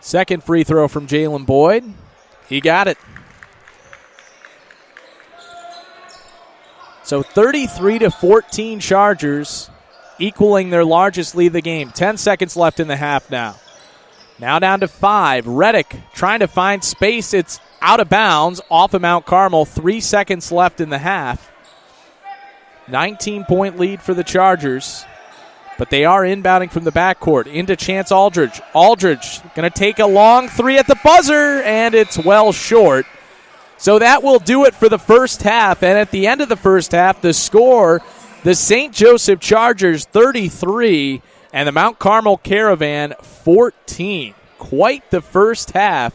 Second free throw from Jalen Boyd. He got it. So 33-14 Chargers, equaling their largest lead of the game. 10 seconds left in the half now. Now down to 5. Reddick trying to find space. It's out of bounds off of Mount Carmel. 3 seconds left in the half. 19-point lead for the Chargers. But they are inbounding from the backcourt into Chance Aldridge. Aldridge going to take a long three at the buzzer, and it's well short. So that will do it for the first half. And at the end of the first half, the score, the St. Joseph Chargers 33 and the Mount Carmel Caravan 14. Quite the first half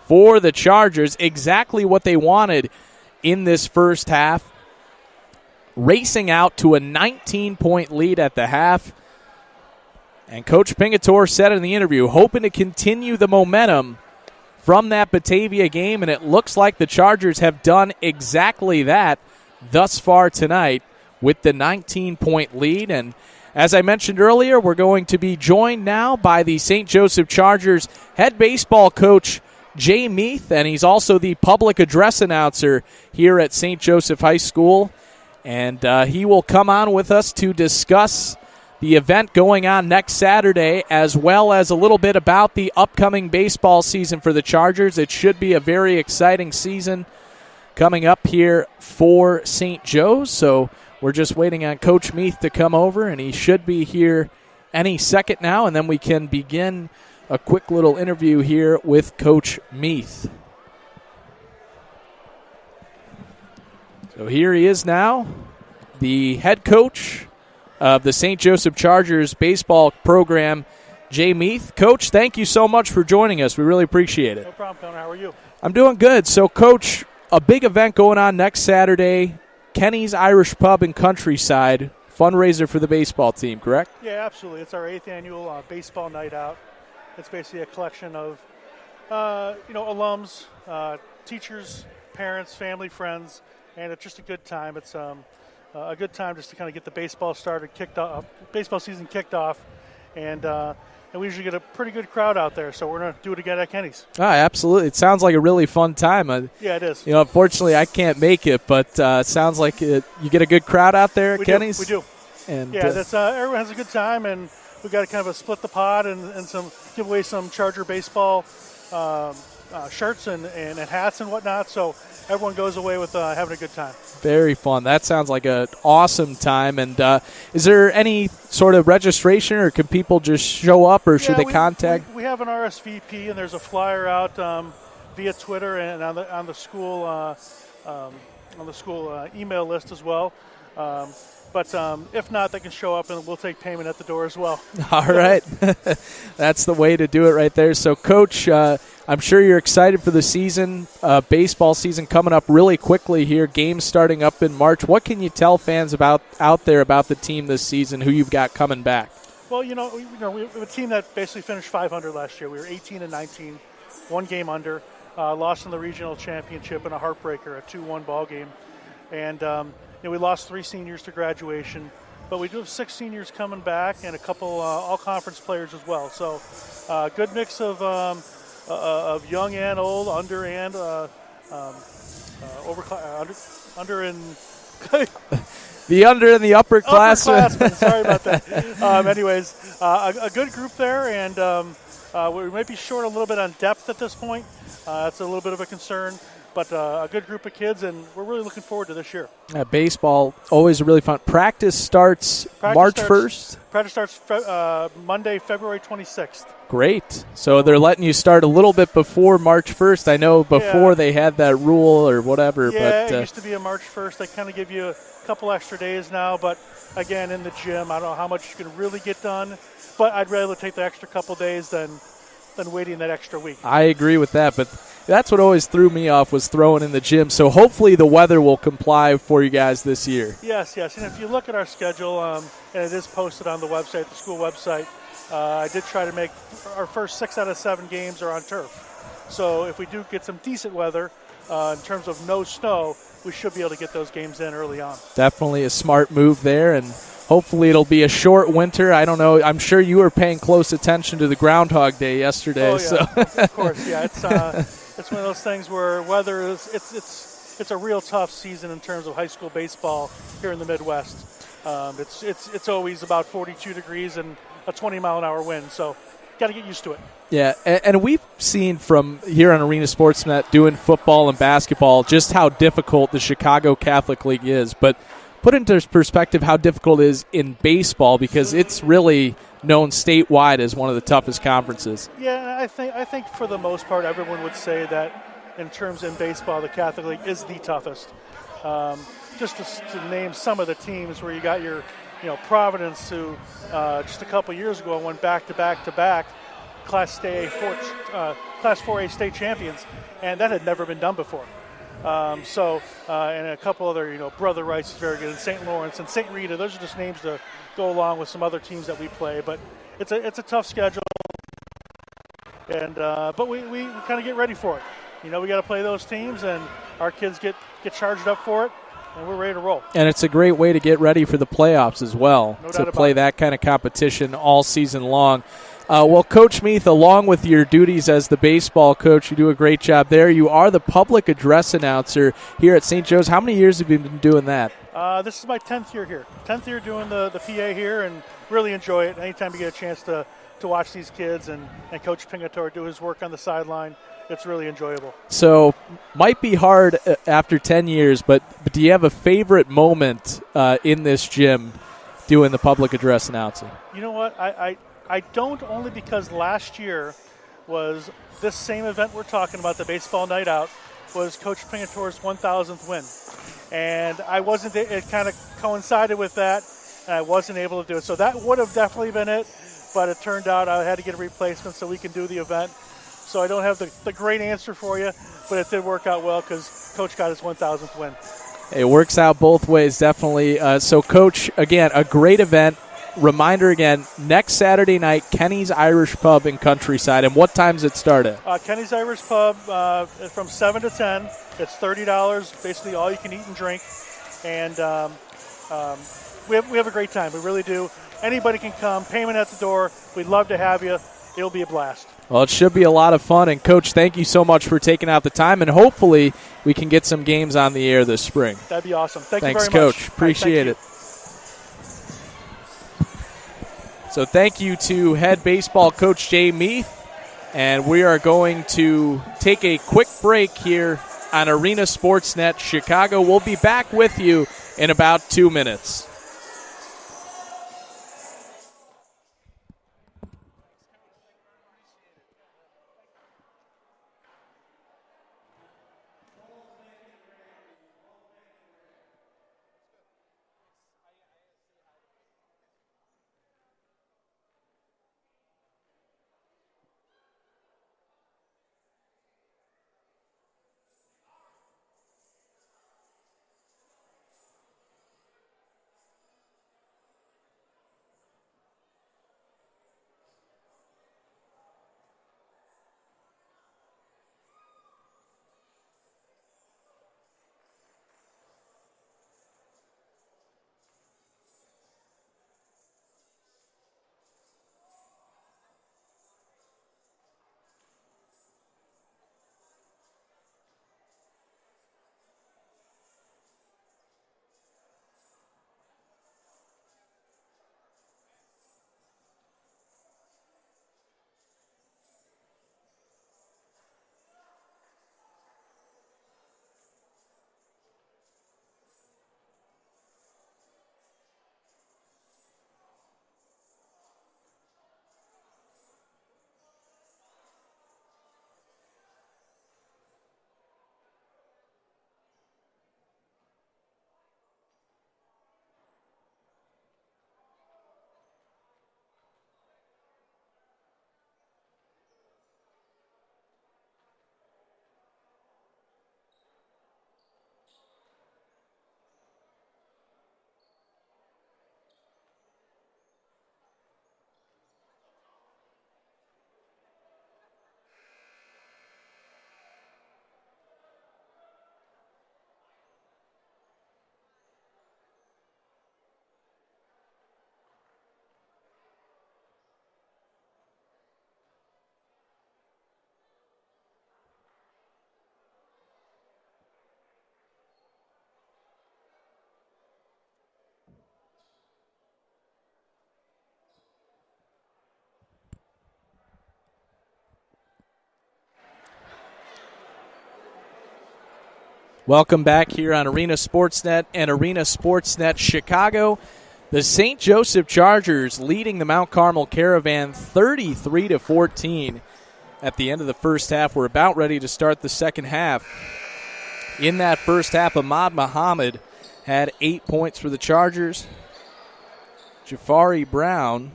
for the Chargers. Exactly what they wanted in this first half. Racing out to a 19-point lead at the half. And Coach Pingatore said in the interview, hoping to continue the momentum from that Batavia game, and it looks like the Chargers have done exactly that thus far tonight with the 19-point lead. And as I mentioned earlier, we're going to be joined now by the St. Joseph Chargers head baseball coach, Jay Meath, and he's also the public address announcer here at St. Joseph High School. And he will come on with us to discuss the event going on next Saturday, as well as a little bit about the upcoming baseball season for the Chargers. It should be a very exciting season coming up here for St. Joe's. So we're just waiting on Coach Meath to come over, and he should be here any second now, and then we can begin a quick little interview here with Coach Meath. So here he is now, the head coach of the St. Joseph Chargers baseball program, Jay Meath. Coach, thank you so much for joining us. We really appreciate it. No problem, Connor. How are you? I'm doing good. So, Coach, a big event going on next Saturday, Kenny's Irish Pub and Countryside, fundraiser for the baseball team, correct? Yeah, absolutely. It's our 8th annual baseball night out. It's basically a collection of, alums, teachers, parents, family, friends, and it's just a good time. It's a good time just to kind of get the baseball season kicked off, and we usually get a pretty good crowd out there. So we're going to do it again at Kenny's. Absolutely. It sounds like a really fun time. Yeah, it is. Unfortunately, I can't make it, but it sounds like you get a good crowd out there at Kenny's. We do. And that's everyone has a good time, and we got to kind of a split the pot and give away some Charger baseball shirts and hats and whatnot. So everyone goes away with having a good time. Very fun. That sounds like an awesome time. And is there any sort of registration, or can people just show up, or should they contact? We have an RSVP, and there's a flyer out via Twitter and on the school email list as well. But if not, they can show up, and we'll take payment at the door as well. All right. That's the way to do it right there. So, Coach, I'm sure you're excited for the season, baseball season coming up really quickly here, games starting up in March. What can you tell fans out there about the team this season, who you've got coming back? Well, we have a team that basically finished 500 last year. We were 18-19, one game under, lost in the regional championship in a heartbreaker, a 2-1 ball game. And we lost 3 seniors to graduation, but we do have 6 seniors coming back and a couple all-conference players as well. So good mix of young and old, under and under and the under and the upperclassmen. Sorry about that. Anyways, a good group there, and we might be short a little bit on depth at this point. That's a little bit of a concern. But a good group of kids, and we're really looking forward to this year. Baseball, always really fun. Practice starts March 1st? Practice starts Monday, February 26th. Great. So they're letting you start a little bit before March 1st. I know before they had that rule or whatever. Yeah, it used to be a March 1st. They kind of give you a couple extra days now. But, again, in the gym, I don't know how much you can really get done. But I'd rather take the extra couple days than waiting that extra week. I agree with that, but that's what always threw me off, was throwing in the gym. So hopefully the weather will comply for you guys this year. Yes. And if you look at our schedule, and it is posted on the website, the school website, I did try to make our first 6 out of 7 games are on turf. So if we do get some decent weather in terms of no snow, we should be able to get those games in early on. Definitely a smart move there, and hopefully it'll be a short winter. I don't know. I'm sure you were paying close attention to the Groundhog Day yesterday. Oh, yeah. So. Of course, yeah. It's one of those things where weather is it's a real tough season in terms of high school baseball here in the Midwest. It's always about 42 degrees and a 20-mile-an-hour wind. So got to get used to it. Yeah, and we've seen from here on Arena Sportsnet doing football and basketball just how difficult the Chicago Catholic League is. But put into perspective how difficult it is in baseball, because it's really known statewide as one of the toughest conferences. Yeah, I think for the most part, everyone would say that in terms in baseball, the Catholic League is the toughest. Just to name some of the teams where you got your, Providence, who just a couple years ago went back to back Class 4A state champions, and that had never been done before. And a couple other, Brother Rice is very good, and St. Lawrence and St. Rita. Those are just names to go along with some other teams that we play. But it's a tough schedule, and but we kind of get ready for it. We got to play those teams, and our kids get charged up for it, and we're ready to roll. And it's a great way to get ready for the playoffs as well, No to play that kind of competition all season long. Well, Coach Meath, along with your duties as the baseball coach, you do a great job there. You are the public address announcer here at St. Joe's. How many years have you been doing that? This is my 10th year here. 10th year doing the PA here, and really enjoy it. Anytime you get a chance to watch these kids and Coach Pingatore do his work on the sideline, it's really enjoyable. So, might be hard after 10 years, but do you have a favorite moment in this gym doing the public address announcing? You know what? I don't, only because last year was this same event we're talking about, the baseball night out, was Coach Pingatore's 1,000th win. And it kind of coincided with that, and I wasn't able to do it. So that would have definitely been it, but it turned out I had to get a replacement so we can do the event. So I don't have the great answer for you, but it did work out well because Coach got his 1,000th win. It works out both ways, definitely. So, Coach, again, a great event. Reminder again, next Saturday night, Kenny's Irish Pub in Countryside. And what time does it start at? Kenny's Irish Pub from 7 to 10. It's $30, basically all you can eat and drink. And we have a great time. We really do. Anybody can come. Payment at the door. We'd love to have you. It'll be a blast. Well, it should be a lot of fun. And, Coach, thank you so much for taking out the time. And hopefully we can get some games on the air this spring. That'd be awesome. Thanks you very much. Coach. Thanks, Coach. Appreciate it. So thank you to head baseball coach Jay Meath. And we are going to take a quick break here on Arena Sportsnet Chicago. We'll be back with you in about 2 minutes. Welcome back here on Arena Sportsnet and Arena Sportsnet Chicago. The St. Joseph Chargers leading the Mount Carmel Caravan 33-14 at the end of the first half. We're about ready to start the second half. In that first half, Ahmad Muhammad had 8 points for the Chargers. Jafari Brown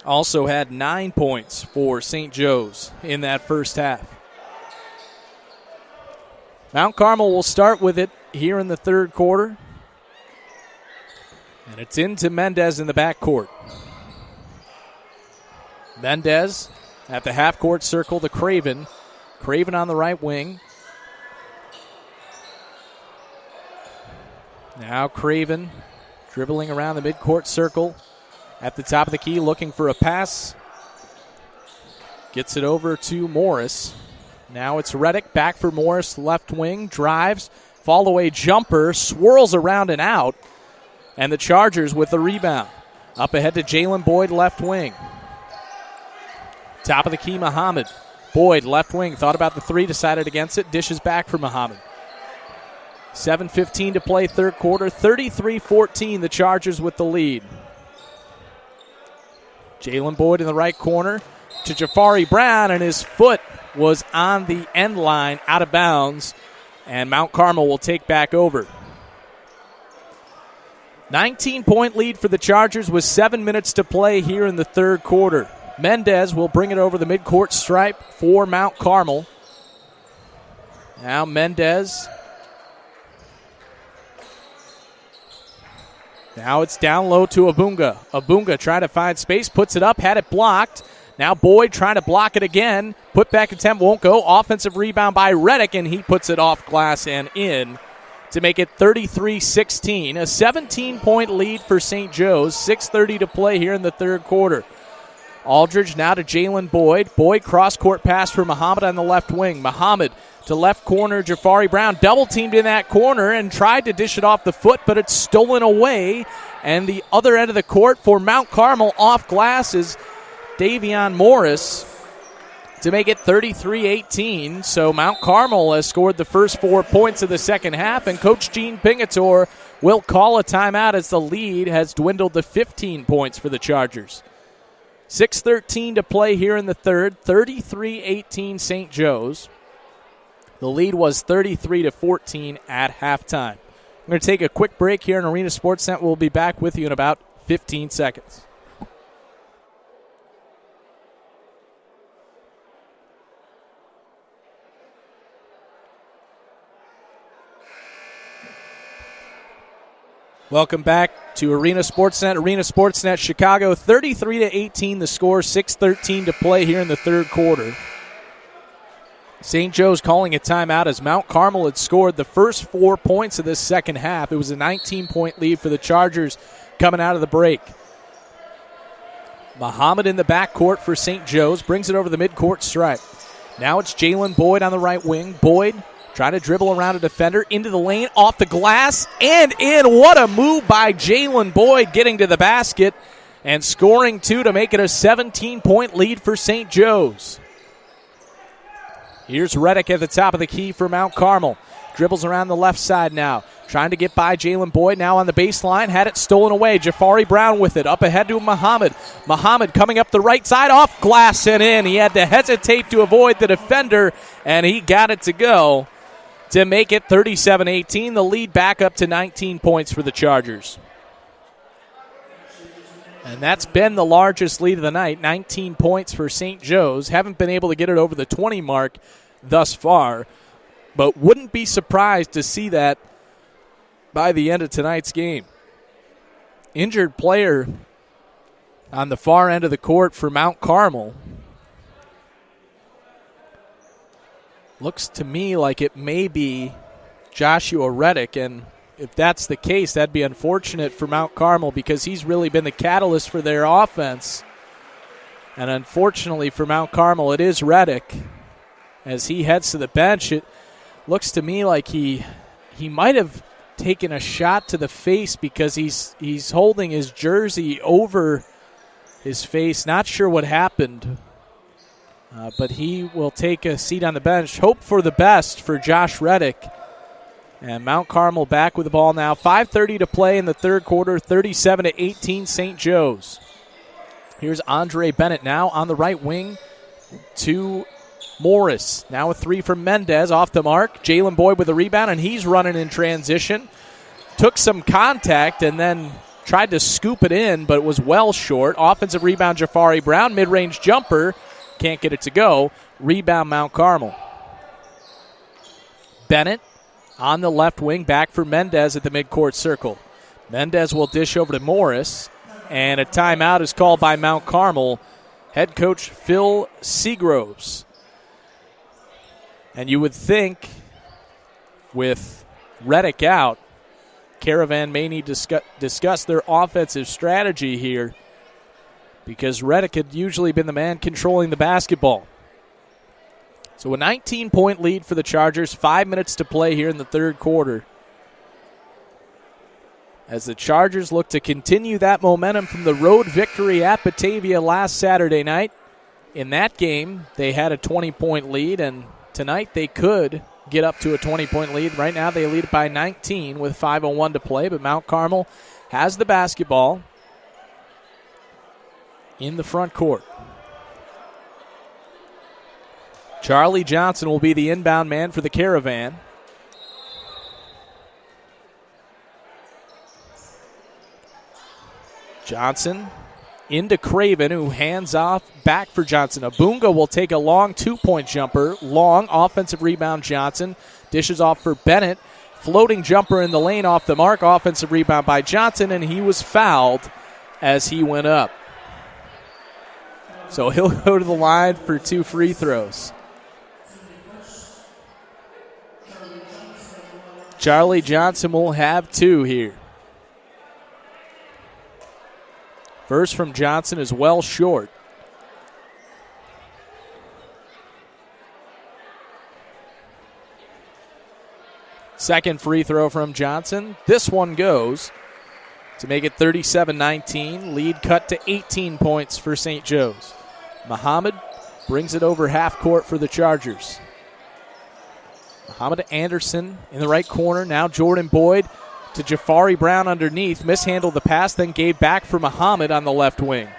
also had 9 points for St. Joe's in that first half. Mount Carmel will start with it here in the third quarter. And it's into Mendez in the backcourt. Mendez at the half-court circle to Craven. Craven on the right wing. Now Craven dribbling around the midcourt circle at the top of the key, looking for a pass. Gets it over to Morris. Now it's Reddick back for Morris, left wing, drives, fall-away jumper, swirls around and out, and the Chargers with the rebound. Up ahead to Jalen Boyd, left wing. Top of the key, Muhammad. Boyd, left wing, thought about the three, decided against it, dishes back for Muhammad. 7:15 to play, third quarter, 33-14, the Chargers with the lead. Jalen Boyd in the right corner to Jafari Brown, and his foot was on the end line, out of bounds, and Mount Carmel will take back over. 19-point lead for the Chargers with 7 minutes to play here in the third quarter. Mendez will bring it over the midcourt stripe for Mount Carmel. Now Mendez. Now it's down low to Abunga. Abunga trying to find space, puts it up, had it blocked. Now Boyd trying to block it again. Put back attempt won't go. Offensive rebound by Reddick, and he puts it off glass and in to make it 33-16. A 17-point lead for St. Joe's. 6:30 to play here in the third quarter. Aldridge now to Jalen Boyd. Boyd cross-court pass for Muhammad on the left wing. Muhammad to left corner, Jafari Brown double-teamed in that corner and tried to dish it off the foot, but it's stolen away. And the other end of the court for Mount Carmel off glass is Davion Morris to make it 33-18. So Mount Carmel has scored the first 4 points of the second half, and Coach Gene Pingator will call a timeout as the lead has dwindled to 15 points for the Chargers. 6:13 to play here in the third, 33-18 St. Joe's. The lead was 33-14 at halftime. I'm going to take a quick break here in Arena Sportsnet. We'll be back with you in about 15 seconds. Welcome back to Arena Sportsnet. Arena Sportsnet Chicago, 33-18 the score, 6:13 to play here in the third quarter. St. Joe's calling a timeout as Mount Carmel had scored the first 4 points of this second half. It was a 19-point lead for the Chargers coming out of the break. Muhammad in the backcourt for St. Joe's, brings it over the midcourt stripe. Now it's Jalen Boyd on the right wing. Boyd trying to dribble around a defender, into the lane, off the glass, and in. What a move by Jalen Boyd, getting to the basket and scoring two to make it a 17-point lead for St. Joe's. Here's Reddick at the top of the key for Mount Carmel. Dribbles around the left side now. Trying to get by Jalen Boyd, now on the baseline. Had it stolen away. Jafari Brown with it. Up ahead to Muhammad. Muhammad coming up the right side, off glass and in. He had to hesitate to avoid the defender, and he got it to go to make it 37-18. The lead back up to 19 points for the Chargers. And that's been the largest lead of the night, 19 points for St. Joe's. Haven't been able to get it over the 20 mark thus far, but wouldn't be surprised to see that by the end of tonight's game. Injured player on the far end of the court for Mount Carmel. Looks to me like it may be Joshua Reddick, and if that's the case, that'd be unfortunate for Mount Carmel because he's really been the catalyst for their offense. And unfortunately for Mount Carmel, it is Reddick. As he heads to the bench, it looks to me like he might have taken a shot to the face because he's holding his jersey over his face. Not sure what happened. but he will take a seat on the bench. Hope for the best for Josh Reddick. And Mount Carmel back with the ball now. 5:30 to play in the third quarter, 37-18 St. Joe's. Here's Andre Bennett now on the right wing to Morris. Now a three from Mendez off the mark. Jalen Boyd with the rebound, and he's running in transition. Took some contact and then tried to scoop it in, but it was well short. Offensive rebound, Jafari Brown. Mid-range jumper. Can't get it to go. Rebound, Mount Carmel. Bennett on the left wing, back for Mendez at the midcourt circle. Mendez will dish over to Morris, and a timeout is called by Mount Carmel. Head coach Phil Seagroves. And you would think with Reddick out, Caravan may need to discuss their offensive strategy here, because Reddick had usually been the man controlling the basketball. So a 19-point lead for the Chargers, 5 minutes to play here in the third quarter, as the Chargers look to continue that momentum from the road victory at Batavia last Saturday night. In that game, they had a 20-point lead, and tonight they could get up to a 20-point lead. Right now they lead by 19 with 5:01 to play, but Mount Carmel has the basketball in the front court. Charlie Johnson will be the inbound man for the Caravan. Johnson into Craven, who hands off back for Johnson. Abunga will take a long two-point jumper. Long offensive rebound, Johnson. Dishes off for Bennett. Floating jumper in the lane off the mark. Offensive rebound by Johnson, and he was fouled as he went up. So he'll go to the line for 2 free throws. Charlie Johnson will have 2 here. First from Johnson is well short. Second free throw from Johnson. This one goes to make it 37-19. Lead cut to 18 points for St. Joe's. Muhammad brings it over half court for the Chargers. Muhammad Anderson in the right corner. Now Jordan Boyd to Jafari Brown underneath. Mishandled the pass, then gave back for Muhammad on the left wing.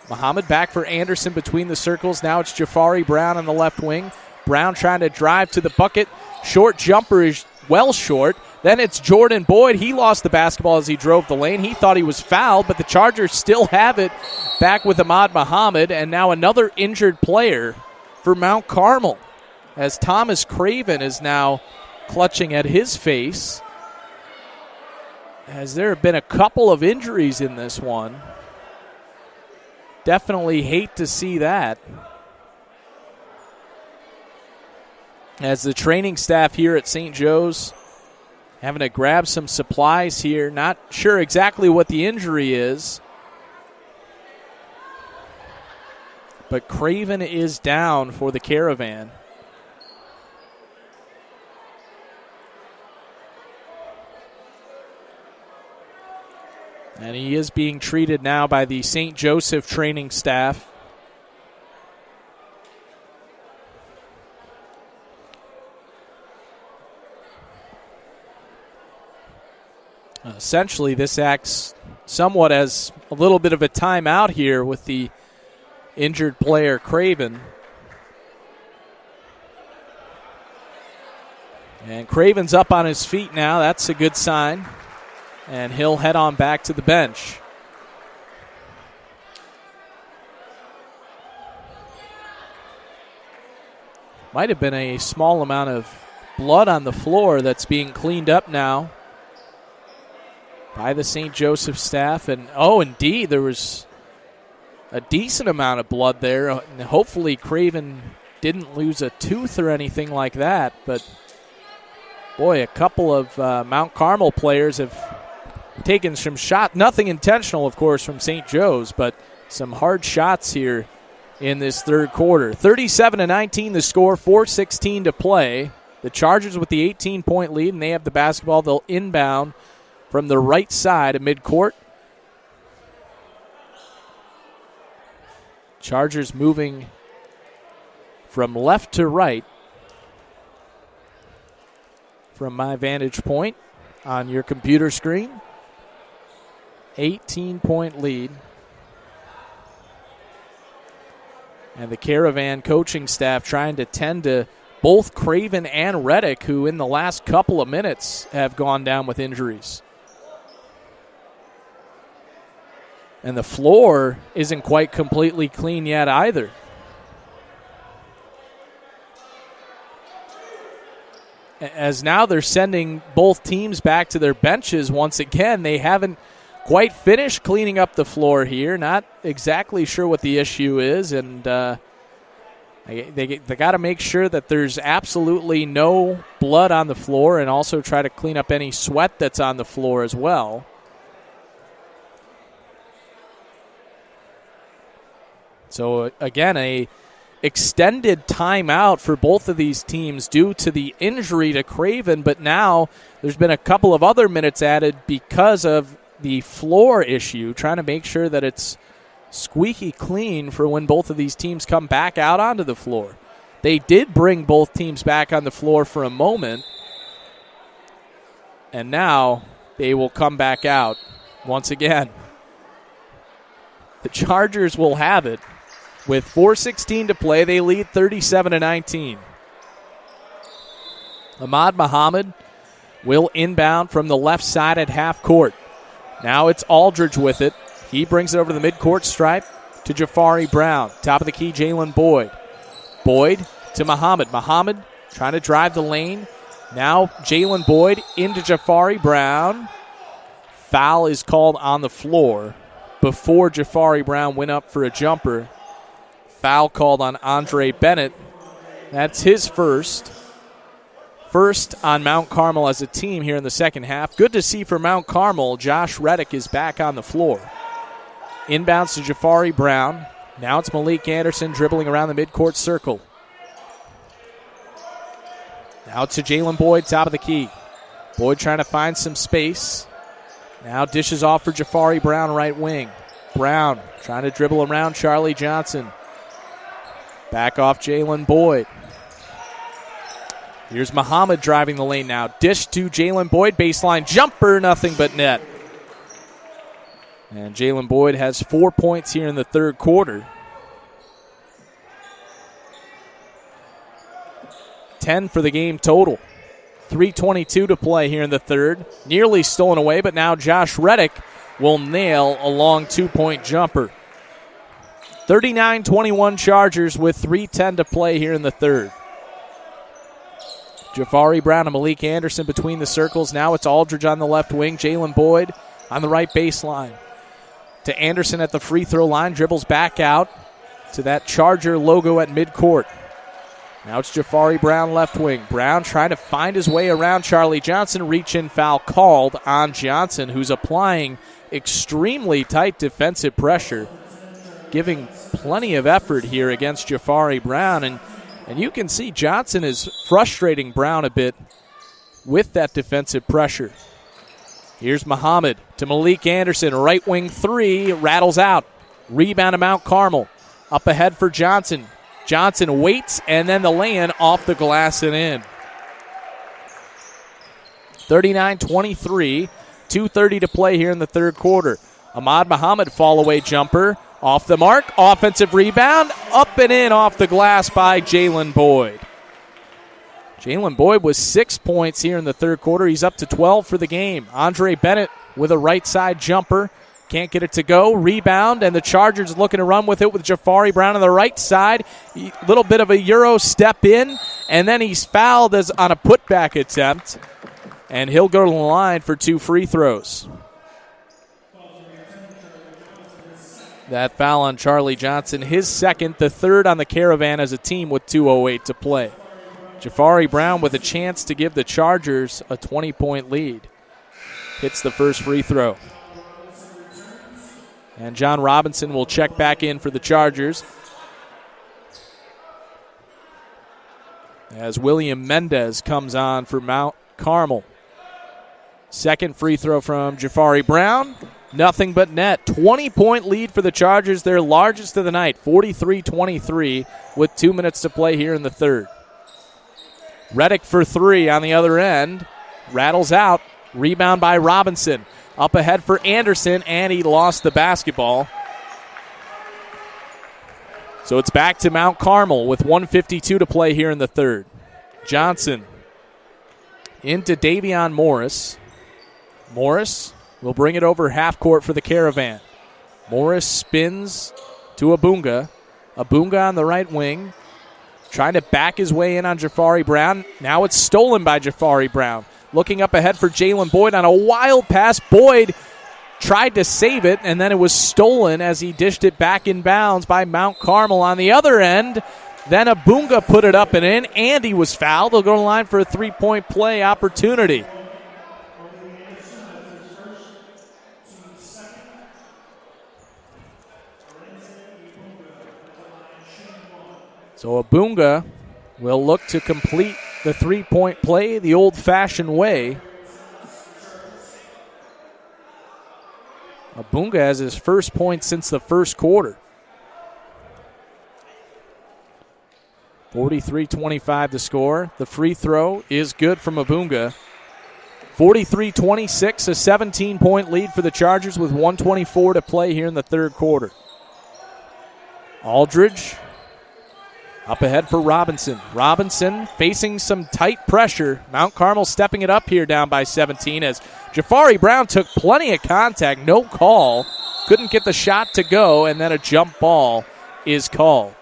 Muhammad back for Anderson between the circles. Now it's Jafari Brown on the left wing. Brown trying to drive to the bucket. Short jumper is well short. Then it's Jordan Boyd. He lost the basketball as he drove the lane. He thought he was fouled, but the Chargers still have it back with Ahmad Muhammad. And now another injured player for Mount Carmel, as Thomas Craven is now clutching at his face, as there have been a couple of injuries in this one. Definitely hate to see that, as the training staff here at St. Joe's having to grab some supplies here. Not sure exactly what the injury is, but Craven is down for the Caravan. And he is being treated now by the St. Joseph training staff. Essentially, this acts somewhat as a little bit of a timeout here with the injured player, Craven. And Craven's up on his feet now. That's a good sign. And he'll head on back to the bench. Might have been a small amount of blood on the floor that's being cleaned up now by the St. Joseph staff. And, oh, indeed, there was a decent amount of blood there. And hopefully Craven didn't lose a tooth or anything like that. But, boy, a couple of Mount Carmel players have taken some shot. Nothing intentional, of course, from St. Joe's, but some hard shots here in this third quarter. 37-19 the score, 4:16 to play. The Chargers with the 18-point lead, and they have the basketball. They'll inbound from the right side of midcourt. Chargers moving from left to right from my vantage point on your computer screen. 18-point lead. And the Caravan coaching staff trying to tend to both Craven and Reddick, who in the last couple of minutes have gone down with injuries. And the floor isn't quite completely clean yet either. As now they're sending both teams back to their benches once again. They haven't quite finished cleaning up the floor here. Not exactly sure what the issue is, and they got to make sure that there's absolutely no blood on the floor and also try to clean up any sweat that's on the floor as well. So, again, a extended timeout for both of these teams due to the injury to Craven, but now there's been a couple of other minutes added because of the floor issue, trying to make sure that it's squeaky clean for when both of these teams come back out onto the floor. They did bring both teams back on the floor for a moment, and now they will come back out once again. The Chargers will have it. With 4:16 to play, they lead 37-19. Ahmad Muhammad will inbound from the left side at half court. Now it's Aldridge with it. He brings it over the midcourt stripe to Jafari Brown. Top of the key, Jalen Boyd. Boyd to Muhammad. Muhammad trying to drive the lane. Now Jalen Boyd into Jafari Brown. Foul is called on the floor before Jafari Brown went up for a jumper. Foul called on Andre Bennett. That's his first. First on Mount Carmel as a team here in the second half. Good to see for Mount Carmel. Josh Reddick is back on the floor. Inbounds to Jafari Brown. Now it's Malik Anderson dribbling around the midcourt circle. Now to Jalen Boyd, top of the key. Boyd trying to find some space. Now dishes off for Jafari Brown, right wing. Brown trying to dribble around Charlie Johnson. Back off Jalen Boyd. Here's Muhammad driving the lane now. Dish to Jalen Boyd. Baseline jumper, nothing but net. And Jalen Boyd has 4 points here in the third quarter. 10 for the game total. 3:22 to play here in the third. Nearly stolen away, but now Josh Reddick will nail a long 2-point jumper. 39-21 Chargers with 3:10 to play here in the third. Jafari Brown and Malik Anderson between the circles. Now it's Aldridge on the left wing. Jalen Boyd on the right baseline. To Anderson at the free throw line. Dribbles back out to that Charger logo at midcourt. Now it's Jafari Brown left wing. Brown trying to find his way around Charlie Johnson. Reach-in foul called on Johnson, who's applying extremely tight defensive pressure, giving plenty of effort here against Jafari Brown. And you can see Johnson is frustrating Brown a bit with that defensive pressure. Here's Muhammad to Malik Anderson. Right wing three, rattles out. Rebound to Mount Carmel. Up ahead for Johnson. Johnson waits, and then the lay-in off the glass and in. 39-23, 2:30 to play here in the third quarter. Ahmad Muhammad fall-away jumper. Off the mark, offensive rebound, up and in off the glass by Jalen Boyd. Jalen Boyd with 6 points here in the third quarter. He's up to 12 for the game. Andre Bennett with a right side jumper. Can't get it to go. Rebound, and the Chargers looking to run with it with Jafari Brown on the right side. A little bit of a Euro step in, and then he's fouled as on a putback attempt, and he'll go to the line for 2 free throws. That foul on Charlie Johnson, his second, the third on the Caravan as a team with 2:08 to play. Jafari Brown with a chance to give the Chargers a 20-point lead. Hits the first free throw. And John Robinson will check back in for the Chargers as William Mendez comes on for Mount Carmel. Second free throw from Jafari Brown. nothing but net. 20-point lead for the Chargers, their largest of the night, 43-23, with 2 minutes to play here in the third. Reddick for three on the other end. Rattles out. Rebound by Robinson. Up ahead for Anderson, and he lost the basketball. So it's back to Mount Carmel with 1:52 to play here in the third. Johnson into Davion Morris. Morris will bring it over half court for the Caravan. Morris spins to Abunga. Abunga on the right wing, trying to back his way in on Jafari Brown. Now it's stolen by Jafari Brown. Looking up ahead for Jalen Boyd on a wild pass. Boyd tried to save it, and then it was stolen as he dished it back in bounds by Mount Carmel on the other end. Then Abunga put it up and in, and he was fouled. They'll go to the line for a three-point play opportunity. So Abunga will look to complete the three-point play the old-fashioned way. Abunga has his first point since the first quarter. 43-25 to score. The free throw is good from Abunga. 43-26, a 17-point lead for the Chargers with 1:24 to play here in the third quarter. Aldridge up ahead for Robinson. Robinson facing some tight pressure. Mount Carmel stepping it up here down by 17 as Jafari Brown took plenty of contact. No call. Couldn't get the shot to go, and then a jump ball is called.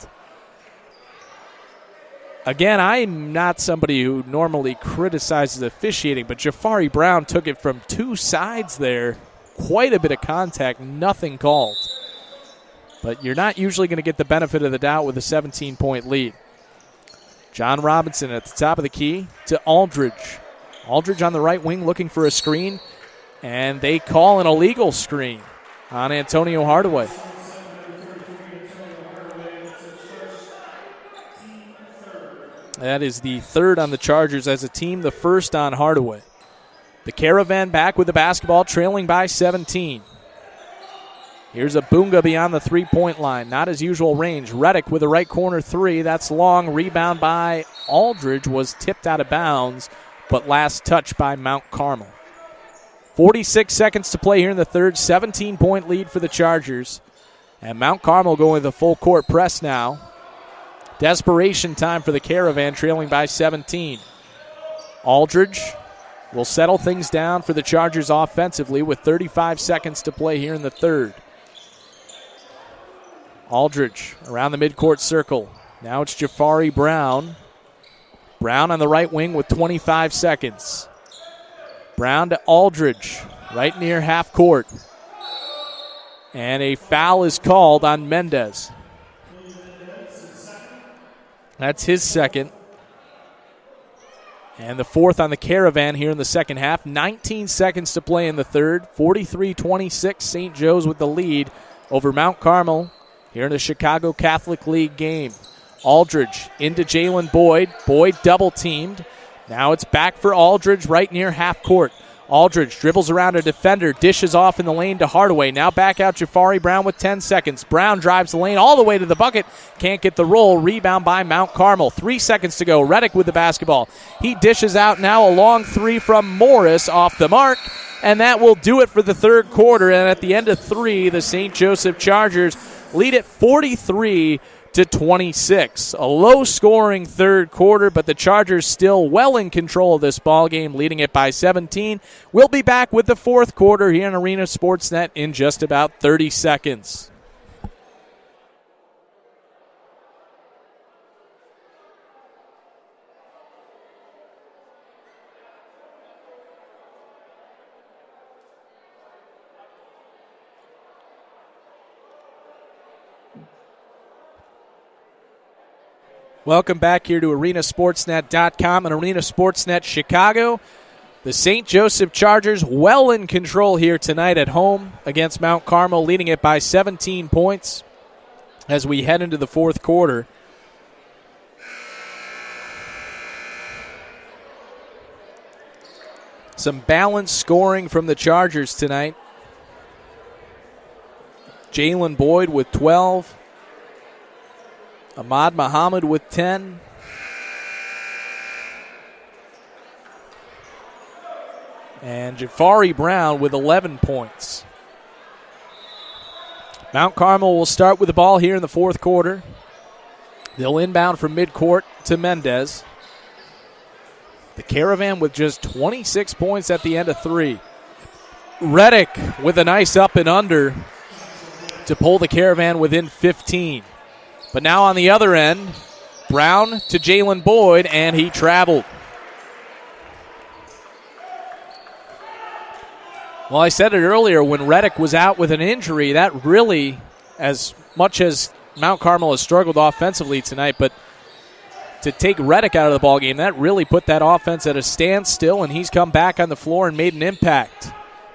Again, I'm not somebody who normally criticizes officiating, but Jafari Brown took it from two sides there. Quite a bit of contact, nothing called. But you're not usually going to get the benefit of the doubt with a 17-point lead. John Robinson at the top of the key to Aldridge. Aldridge on the right wing looking for a screen, and they call an illegal screen on Antonio Hardaway. That is the third on the Chargers as a team, the first on Hardaway. The Caravan back with the basketball, trailing by 17. Here's Abunga beyond the three-point line. Not his usual range. Reddick with a right corner three. That's long. Rebound by Aldridge was tipped out of bounds, but last touch by Mount Carmel. 46 seconds to play here in the third. 17-point lead for the Chargers. And Mount Carmel going with a full-court press now. Desperation time for the Caravan, trailing by 17. Aldridge will settle things down for the Chargers offensively with 35 seconds to play here in the third. Aldridge around the midcourt circle. Now it's Jafari Brown. Brown on the right wing with 25 seconds. Brown to Aldridge, right near half court. And a foul is called on Mendez. That's his second. And the fourth on the Caravan here in the second half. 19 seconds to play in the third. 43-26, St. Joe's with the lead over Mount Carmel here in the Chicago Catholic League game. Aldridge into Jalen Boyd. Boyd double-teamed. Now it's back for Aldridge right near half court. Aldridge dribbles around a defender, dishes off in the lane to Hardaway. Now back out Jafari Brown with 10 seconds. Brown drives the lane all the way to the bucket. Can't get the roll. Rebound by Mount Carmel. 3 seconds to go. Reddick with the basketball. He dishes out now a long three from Morris off the mark. And that will do it for the third quarter. And at the end of three, the St. Joseph Chargers lead at 43-26. A low-scoring third quarter, but the Chargers still well in control of this ballgame, leading it by 17. We'll be back with the fourth quarter here on Arena Sportsnet in just about 30 seconds. Welcome back here to arenasportsnet.com and Arena Sportsnet Chicago. The St. Joseph Chargers well in control here tonight at home against Mount Carmel, leading it by 17 points as we head into the fourth quarter. Some balanced scoring from the Chargers tonight. Jalen Boyd with 12. Ahmad Muhammad with 10. And Jafari Brown with 11 points. Mount Carmel will start with the ball here in the fourth quarter. They'll inbound from midcourt to Mendez. The Caravan with just 26 points at the end of 3. Reddick with a nice up and under to pull the Caravan within 15. But now on the other end, Brown to Jalen Boyd, and he traveled. Well, I said it earlier, when Reddick was out with an injury, that really, as much as Mount Carmel has struggled offensively tonight, but to take Reddick out of the ballgame, that really put that offense at a standstill, and he's come back on the floor and made an impact.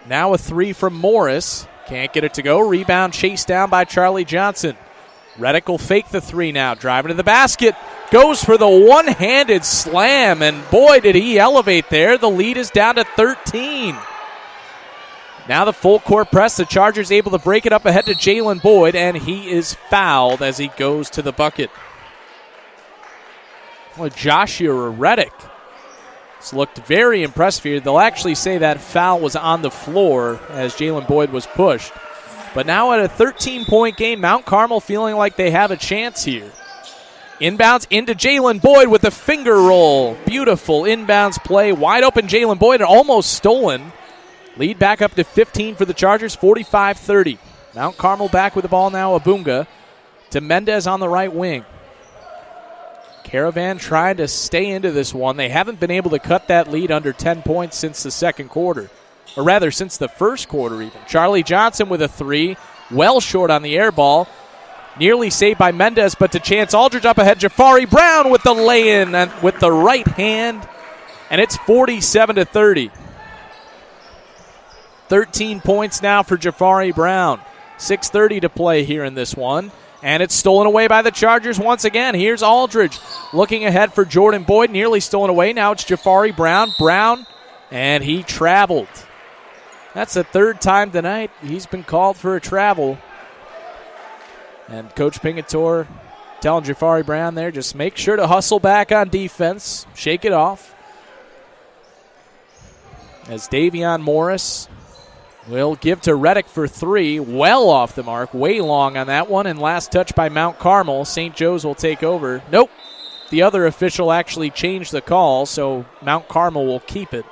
Now a 3 from Morris. Can't get it to go. Rebound chased down by Charlie Johnson. Reddick will fake the 3 now. Driving to the basket. Goes for the one-handed slam, and boy, did he elevate there. The lead is down to 13. Now the full court press. The Chargers able to break it up ahead to Jalen Boyd, and he is fouled as he goes to the bucket. Well, Joshua Reddick has looked very impressive here. They'll actually say that foul was on the floor as Jalen Boyd was pushed. But now at a 13-point game, Mount Carmel feeling like they have a chance here. Inbounds into Jalen Boyd with the finger roll. Beautiful inbounds play. Wide open Jalen Boyd, and almost stolen. Lead back up to 15 for the Chargers, 45-30. Mount Carmel back with the ball now. Abunga to Mendez on the right wing. Caravan trying to stay into this one. They haven't been able to cut that lead under 10 points since the second quarter. Or rather, since the first quarter even. Charlie Johnson with a 3. Well short on the air ball. Nearly saved by Mendez, but to Chance Aldridge up ahead. Jafari Brown with the lay-in with the right hand. And it's 47-30. 13 points now for Jafari Brown. 6:30 to play here in this one. And it's stolen away by the Chargers once again. Here's Aldridge looking ahead for Jordan Boyd. Nearly stolen away. Now it's Jafari Brown. Brown, and he traveled. That's the third time tonight he's been called for a travel. And Coach Pingatore telling Jafari Brown there, just make sure to hustle back on defense. Shake it off. As Davion Morris will give to Reddick for 3. Well off the mark. Way long on that one. And last touch by Mount Carmel. St. Joe's will take over. Nope. The other official actually changed the call, so Mount Carmel will keep it.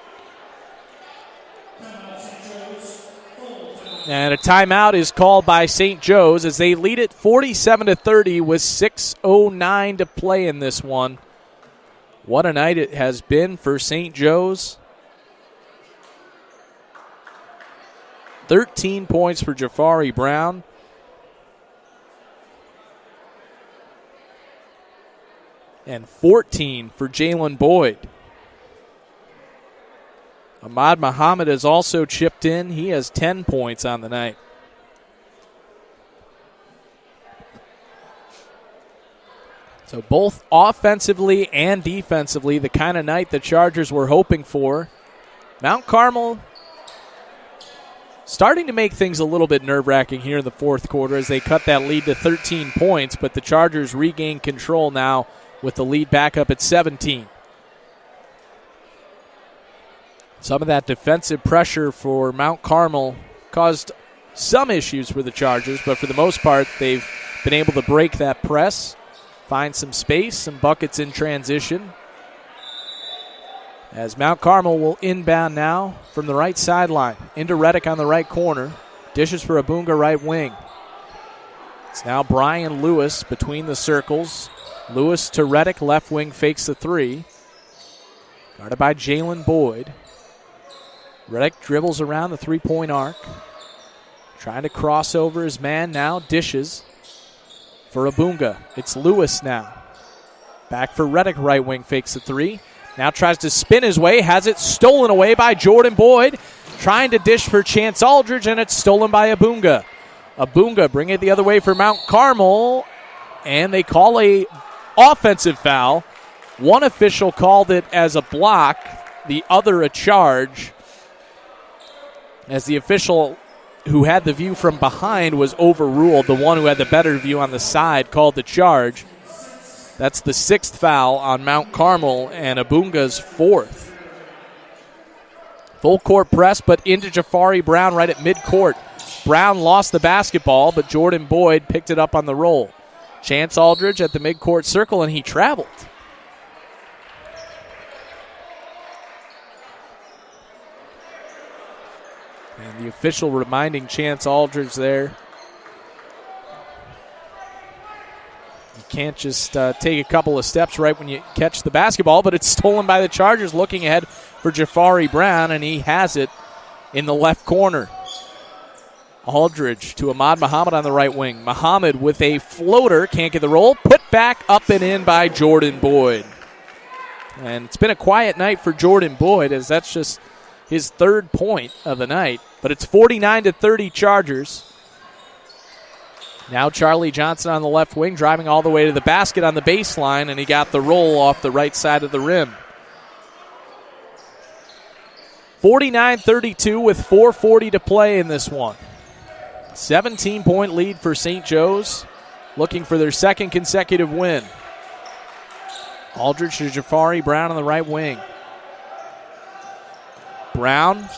And a timeout is called by St. Joe's as they lead it 47-30 with 6:09 to play in this one. What a night it has been for St. Joe's. 13 points for Jafari Brown. And 14 for Jalen Boyd. Ahmad Muhammad has also chipped in. He has 10 points on the night. So both offensively and defensively, the kind of night the Chargers were hoping for. Mount Carmel starting to make things a little bit nerve-wracking here in the fourth quarter as they cut that lead to 13 points, but the Chargers regain control now with the lead back up at 17. Some of that defensive pressure for Mount Carmel caused some issues for the Chargers, but for the most part, they've been able to break that press, find some space, some buckets in transition. As Mount Carmel will inbound now from the right sideline into Reddick on the right corner. Dishes for Abunga right wing. It's now Brian Lewis between the circles. Lewis to Reddick, left wing fakes the 3. Guarded by Jalen Boyd. Reddick dribbles around the three-point arc. Trying to cross over his man now. Dishes for Abunga. It's Lewis now. Back for Reddick, right wing fakes the 3. Now tries to spin his way. Has it stolen away by Jordan Boyd. Trying to dish for Chance Aldridge, and it's stolen by Abunga. Abunga bring it the other way for Mount Carmel. And they call a offensive foul. One official called it as a block. The other a charge. As the official who had the view from behind was overruled. The one who had the better view on the side called the charge. That's the 6th foul on Mount Carmel and Abunga's 4th. Full court press, but into Jafari Brown right at midcourt. Brown lost the basketball, but Jordan Boyd picked it up on the roll. Chance Aldridge at the midcourt circle, and he traveled. And the official reminding Chance Aldridge there. You can't just take a couple of steps right when you catch the basketball, but it's stolen by the Chargers, looking ahead for Jafari Brown, and he has it in the left corner. Aldridge to Ahmad Muhammad on the right wing. Muhammad with a floater, can't get the roll. Put back up and in by Jordan Boyd. And it's been a quiet night for Jordan Boyd, as that's just his 3rd point of the night. But it's 49-30 Chargers. Now Charlie Johnson on the left wing, driving all the way to the basket on the baseline, and he got the roll off the right side of the rim. 49-32 with 4:40 to play in this one. 17-point lead for St. Joe's, looking for their 2nd consecutive win. Aldridge to Jafari Brown on the right wing. Brown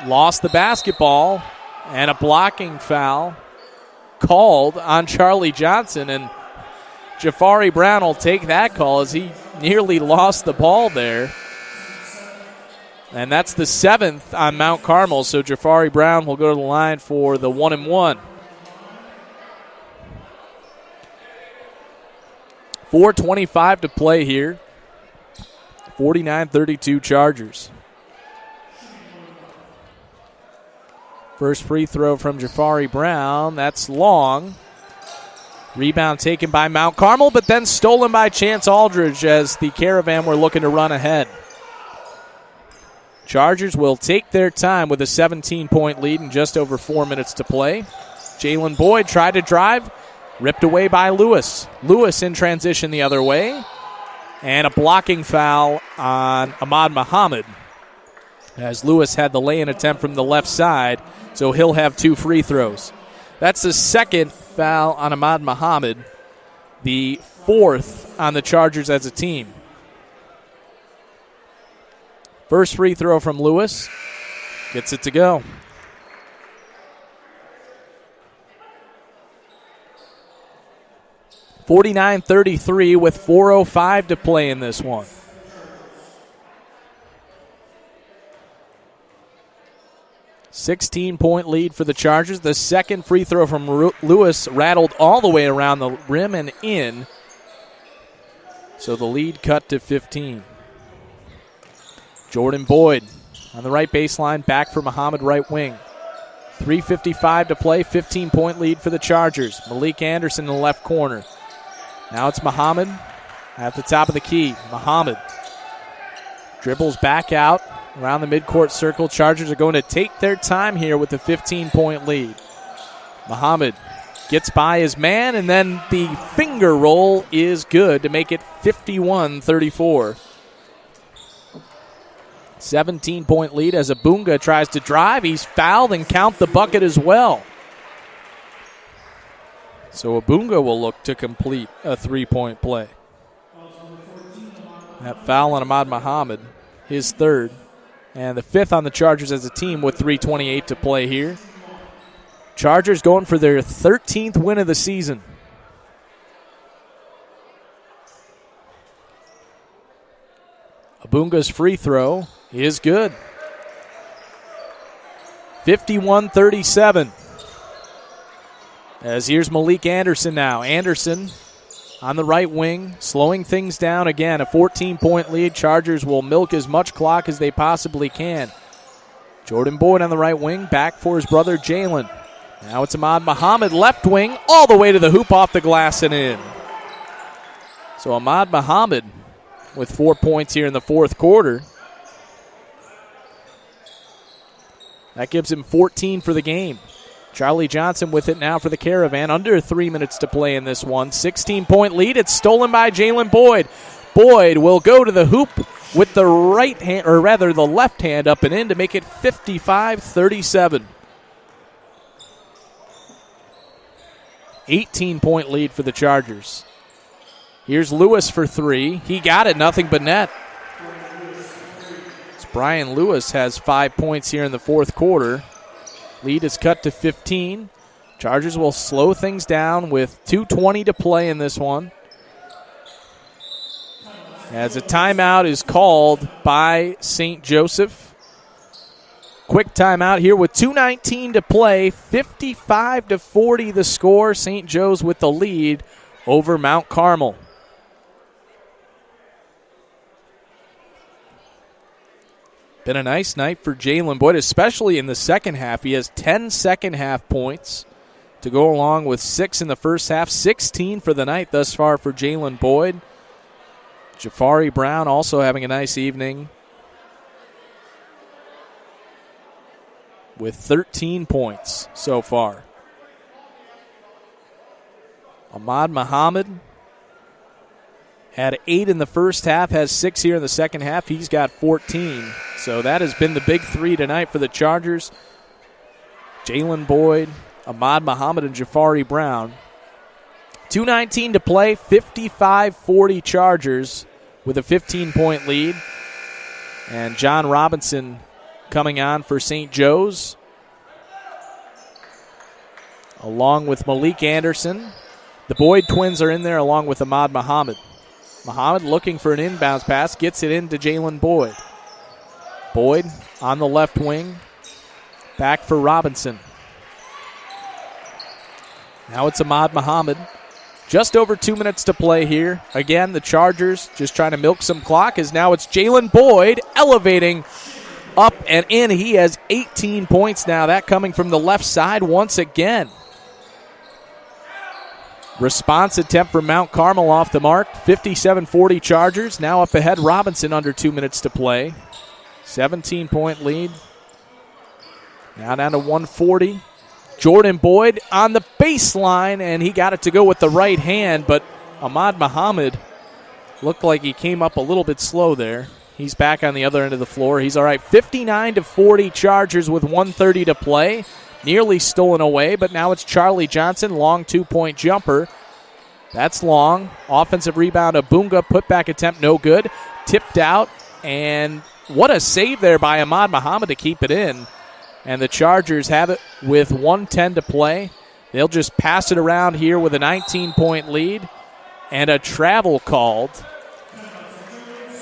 lost the basketball, and a blocking foul called on Charlie Johnson, and Jafari Brown will take that call as he nearly lost the ball there. And that's the 7th on Mount Carmel, so Jafari Brown will go to the line for the 1-and-1. 4:25 to play here. 49-32 Chargers. First free throw from Jafari Brown. That's long. Rebound taken by Mount Carmel, but then stolen by Chance Aldridge as the Caravan were looking to run ahead. Chargers will take their time with a 17-point lead and just over 4 minutes to play. Jalen Boyd tried to drive, ripped away by Lewis. Lewis in transition the other way. And a blocking foul on Ahmad Muhammad, as Lewis had the lay-in attempt from the left side, so he'll have 2 free throws. That's the 2nd foul on Ahmad Muhammad, the 4th on the Chargers as a team. First free throw from Lewis. Gets it to go. (49-33) with 4:05 to play in this one. (16-point lead for the Chargers. The 2nd free throw from Lewis rattled all the way around the rim and in. So the lead cut to 15. Jordan Boyd on the right baseline, back for Muhammad right wing. 3:55 to play, 15-point lead for the Chargers. Malik Anderson in the left corner. Now it's Muhammad at the top of the key. Muhammad dribbles back out around the midcourt circle. Chargers are going to take their time here with the 15-point lead. Muhammad gets by his man, and then the finger roll is good to make it 51-34. 17-point lead as Abunga tries to drive. He's fouled and count the bucket as well. So Abunga will look to complete a 3-point play. That foul on Ahmad Muhammad, his 3rd, and the 5th on the Chargers as a team with 3:28 to play here. Chargers going for their 13th win of the season. Abunga's free throw is good. 51-37. As here's Malik Anderson now. Anderson on the right wing, slowing things down again. A 14-point lead. Chargers will milk as much clock as they possibly can. Jordan Boyd on the right wing, back for his brother Jalen. Now it's Ahmad Muhammad, left wing, all the way to the hoop, off the glass and in. So Ahmad Muhammad with 4 points here in the 4th quarter. That gives him 14 for the game. Charlie Johnson with it now for the Caravan. Under 3 minutes to play in this one. 16-point lead. It's stolen by Jalen Boyd. Boyd will go to the hoop with the right hand, or rather the left hand up and in to make it 55-37. 18-point lead for the Chargers. Here's Lewis for three. He got it, nothing but net. Brian Lewis has 5 points here in the fourth quarter. Lead is cut to 15. Chargers will slow things down with 2:20 to play in this one. As a timeout is called by St. Joseph. Quick timeout here with 2:19 to play. 55-40 the score. St. Joe's with the lead over Mount Carmel. Been a nice night for Jalen Boyd, especially in the second half. He has 10 second-half points to go along with 6 in the first half. 16 for the night thus far for Jalen Boyd. Jafari Brown also having a nice evening with 13 points so far. Ahmad Muhammad had 8 in the first half, has 6 here in the second half. He's got 14. So that has been the big three tonight for the Chargers. Jalen Boyd, Ahmad Muhammad, and Jafari Brown. 2:19 to play, 55-40 Chargers with a 15-point lead. And John Robinson coming on for St. Joe's, along with Malik Anderson. The Boyd twins are in there along with Ahmad Muhammad. Muhammad looking for an inbounds pass, gets it into Jalen Boyd. Boyd on the left wing, back for Robinson. Now it's Ahmad Muhammad. Just over 2 minutes to play here. Again, the Chargers just trying to milk some clock, as now it's Jalen Boyd elevating up and in. He has 18 points now, that coming from the left side once again. Response attempt for Mount Carmel off the mark. 57-40 Chargers. Now up ahead, Robinson under 2 minutes to play. 17-point lead. Now down to 140. Jordan Boyd on the baseline, and he got it to go with the right hand, but Ahmad Muhammad looked like he came up a little bit slow there. He's back on the other end of the floor. He's all right. 59-40 Chargers with 1:30 to play. Nearly stolen away, but now it's Charlie Johnson. Long 2-point jumper. That's long. Offensive rebound, Abunga. Putback attempt, no good. Tipped out, and what a save there by Ahmad Muhammad to keep it in. And the Chargers have it with 1:10 to play. They'll just pass it around here with a 19-point lead and a travel called,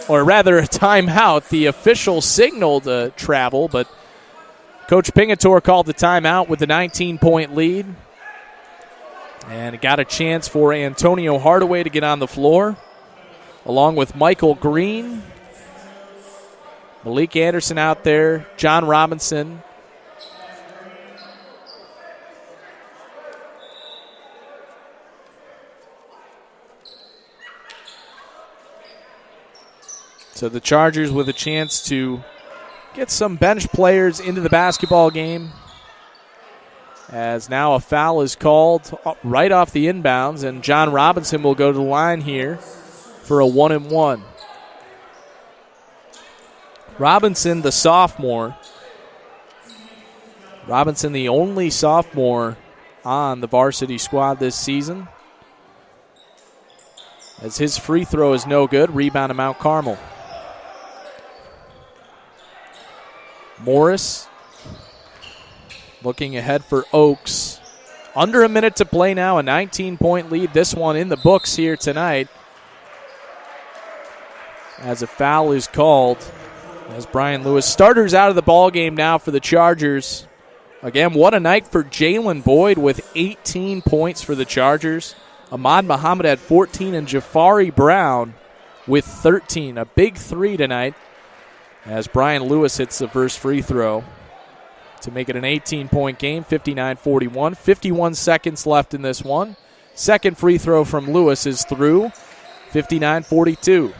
or rather a timeout. The official signaled a travel, but Coach Pingator called the timeout with a 19-point lead. And it got a chance for Antonio Hardaway to get on the floor, along with Michael Green. Malik Anderson out there, John Robinson. So the Chargers with a chance to get some bench players into the basketball game, as now a foul is called right off the inbounds, and John Robinson will go to the line here for a 1-and-1. Robinson, the sophomore. Robinson, the only sophomore on the varsity squad this season, as his free throw is no good. Rebound to Mount Carmel. Morris looking ahead for Oaks. Under a minute to play now, a 19-point lead. This one in the books here tonight, as a foul is called. As Brian Lewis, starters out of the ball game now for the Chargers. Again, what a night for Jalen Boyd with 18 points for the Chargers. Ahmad Muhammad had 14, and Jafari Brown with 13. A big three tonight, as Brian Lewis hits the first free throw to make it an 18-point game, 59-41. 51 seconds left in this one. Second free throw from Lewis is through, 59-42.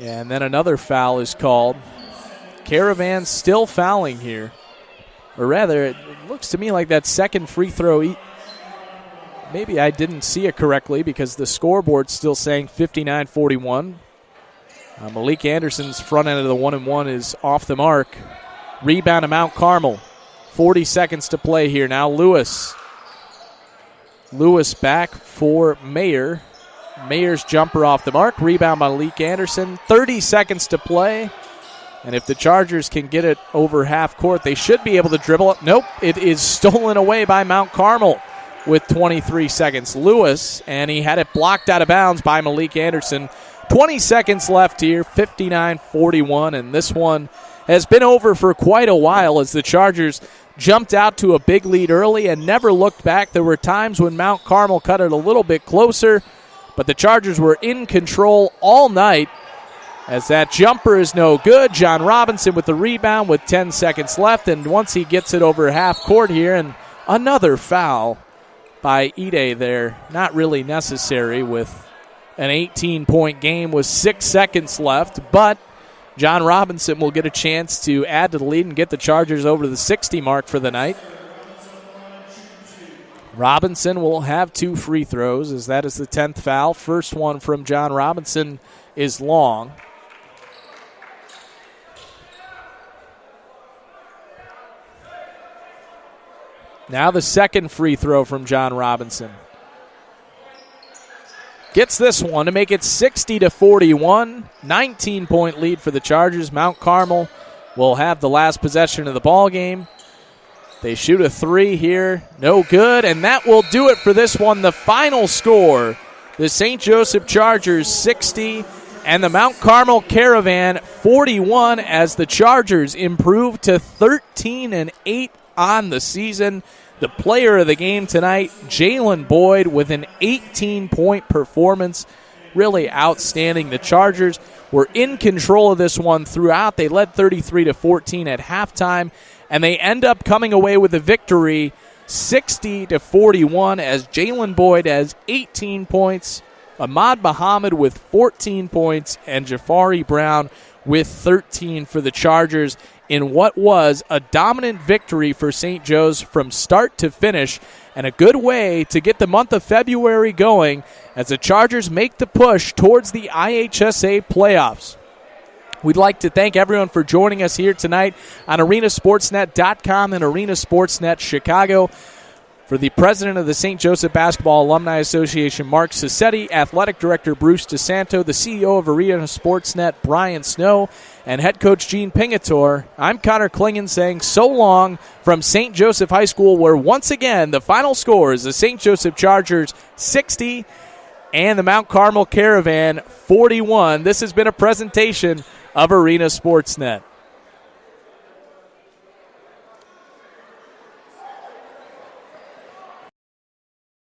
And then another foul is called. Caravan still fouling here. Or rather, it looks to me like that second free throw, maybe I didn't see it correctly because the scoreboard's still saying 59-41. Malik Anderson's front end of the 1-and-1 is off the mark. Rebound to Mount Carmel. 40 seconds to play here now. Lewis back for Mayer. Mayer's jumper off the mark. Rebound by Malik Anderson. 30 seconds to play. And if the Chargers can get it over half court, they should be able to dribble it. Nope, it is stolen away by Mount Carmel with 23 seconds. Lewis, and he had it blocked out of bounds by Malik Anderson. 20 seconds left here, 59-41, and this one has been over for quite a while as the Chargers jumped out to a big lead early and never looked back. There were times when Mount Carmel cut it a little bit closer, but the Chargers were in control all night. As that jumper is no good, John Robinson with the rebound with 10 seconds left, and once he gets it over half court here, and another foul by Ide there. Not really necessary with an 18-point game with 6 seconds left, but John Robinson will get a chance to add to the lead and get the Chargers over the 60 mark for the night. Robinson will have 2 free throws as that is the 10th foul. First one from John Robinson is long. Now the second free throw from John Robinson. Gets this one to make it 60-41. 19-point lead for the Chargers. Mount Carmel will have the last possession of the ball game. They shoot a 3 here. No good, and that will do it for this one. The final score, the St. Joseph Chargers 60 and the Mount Carmel Caravan 41 as the Chargers improve to 13-8 on the season. The player of the game tonight, Jalen Boyd, with an 18-point performance. Really outstanding. The Chargers were in control of this one throughout. They led 33-14 at halftime, and they end up coming away with a victory 60-41 as Jalen Boyd has 18 points, Ahmad Muhammad with 14 points, and Jafari Brown with 13 for the Chargers in what was a dominant victory for St. Joe's from start to finish, and a good way to get the month of February going as the Chargers make the push towards the IHSA playoffs. We'd like to thank everyone for joining us here tonight on arenasportsnet.com and Arena Sportsnet Chicago. For the president of the St. Joseph Basketball Alumni Association, Mark Cisetti, athletic director Bruce DeSanto, the CEO of Arena Sportsnet, Brian Snow, and head coach Gene Pingator, I'm Connor Klingon saying so long from St. Joseph High School, where once again the final score is the St. Joseph Chargers 60 and the Mount Carmel Caravan 41. This has been a presentation of Arena Sportsnet.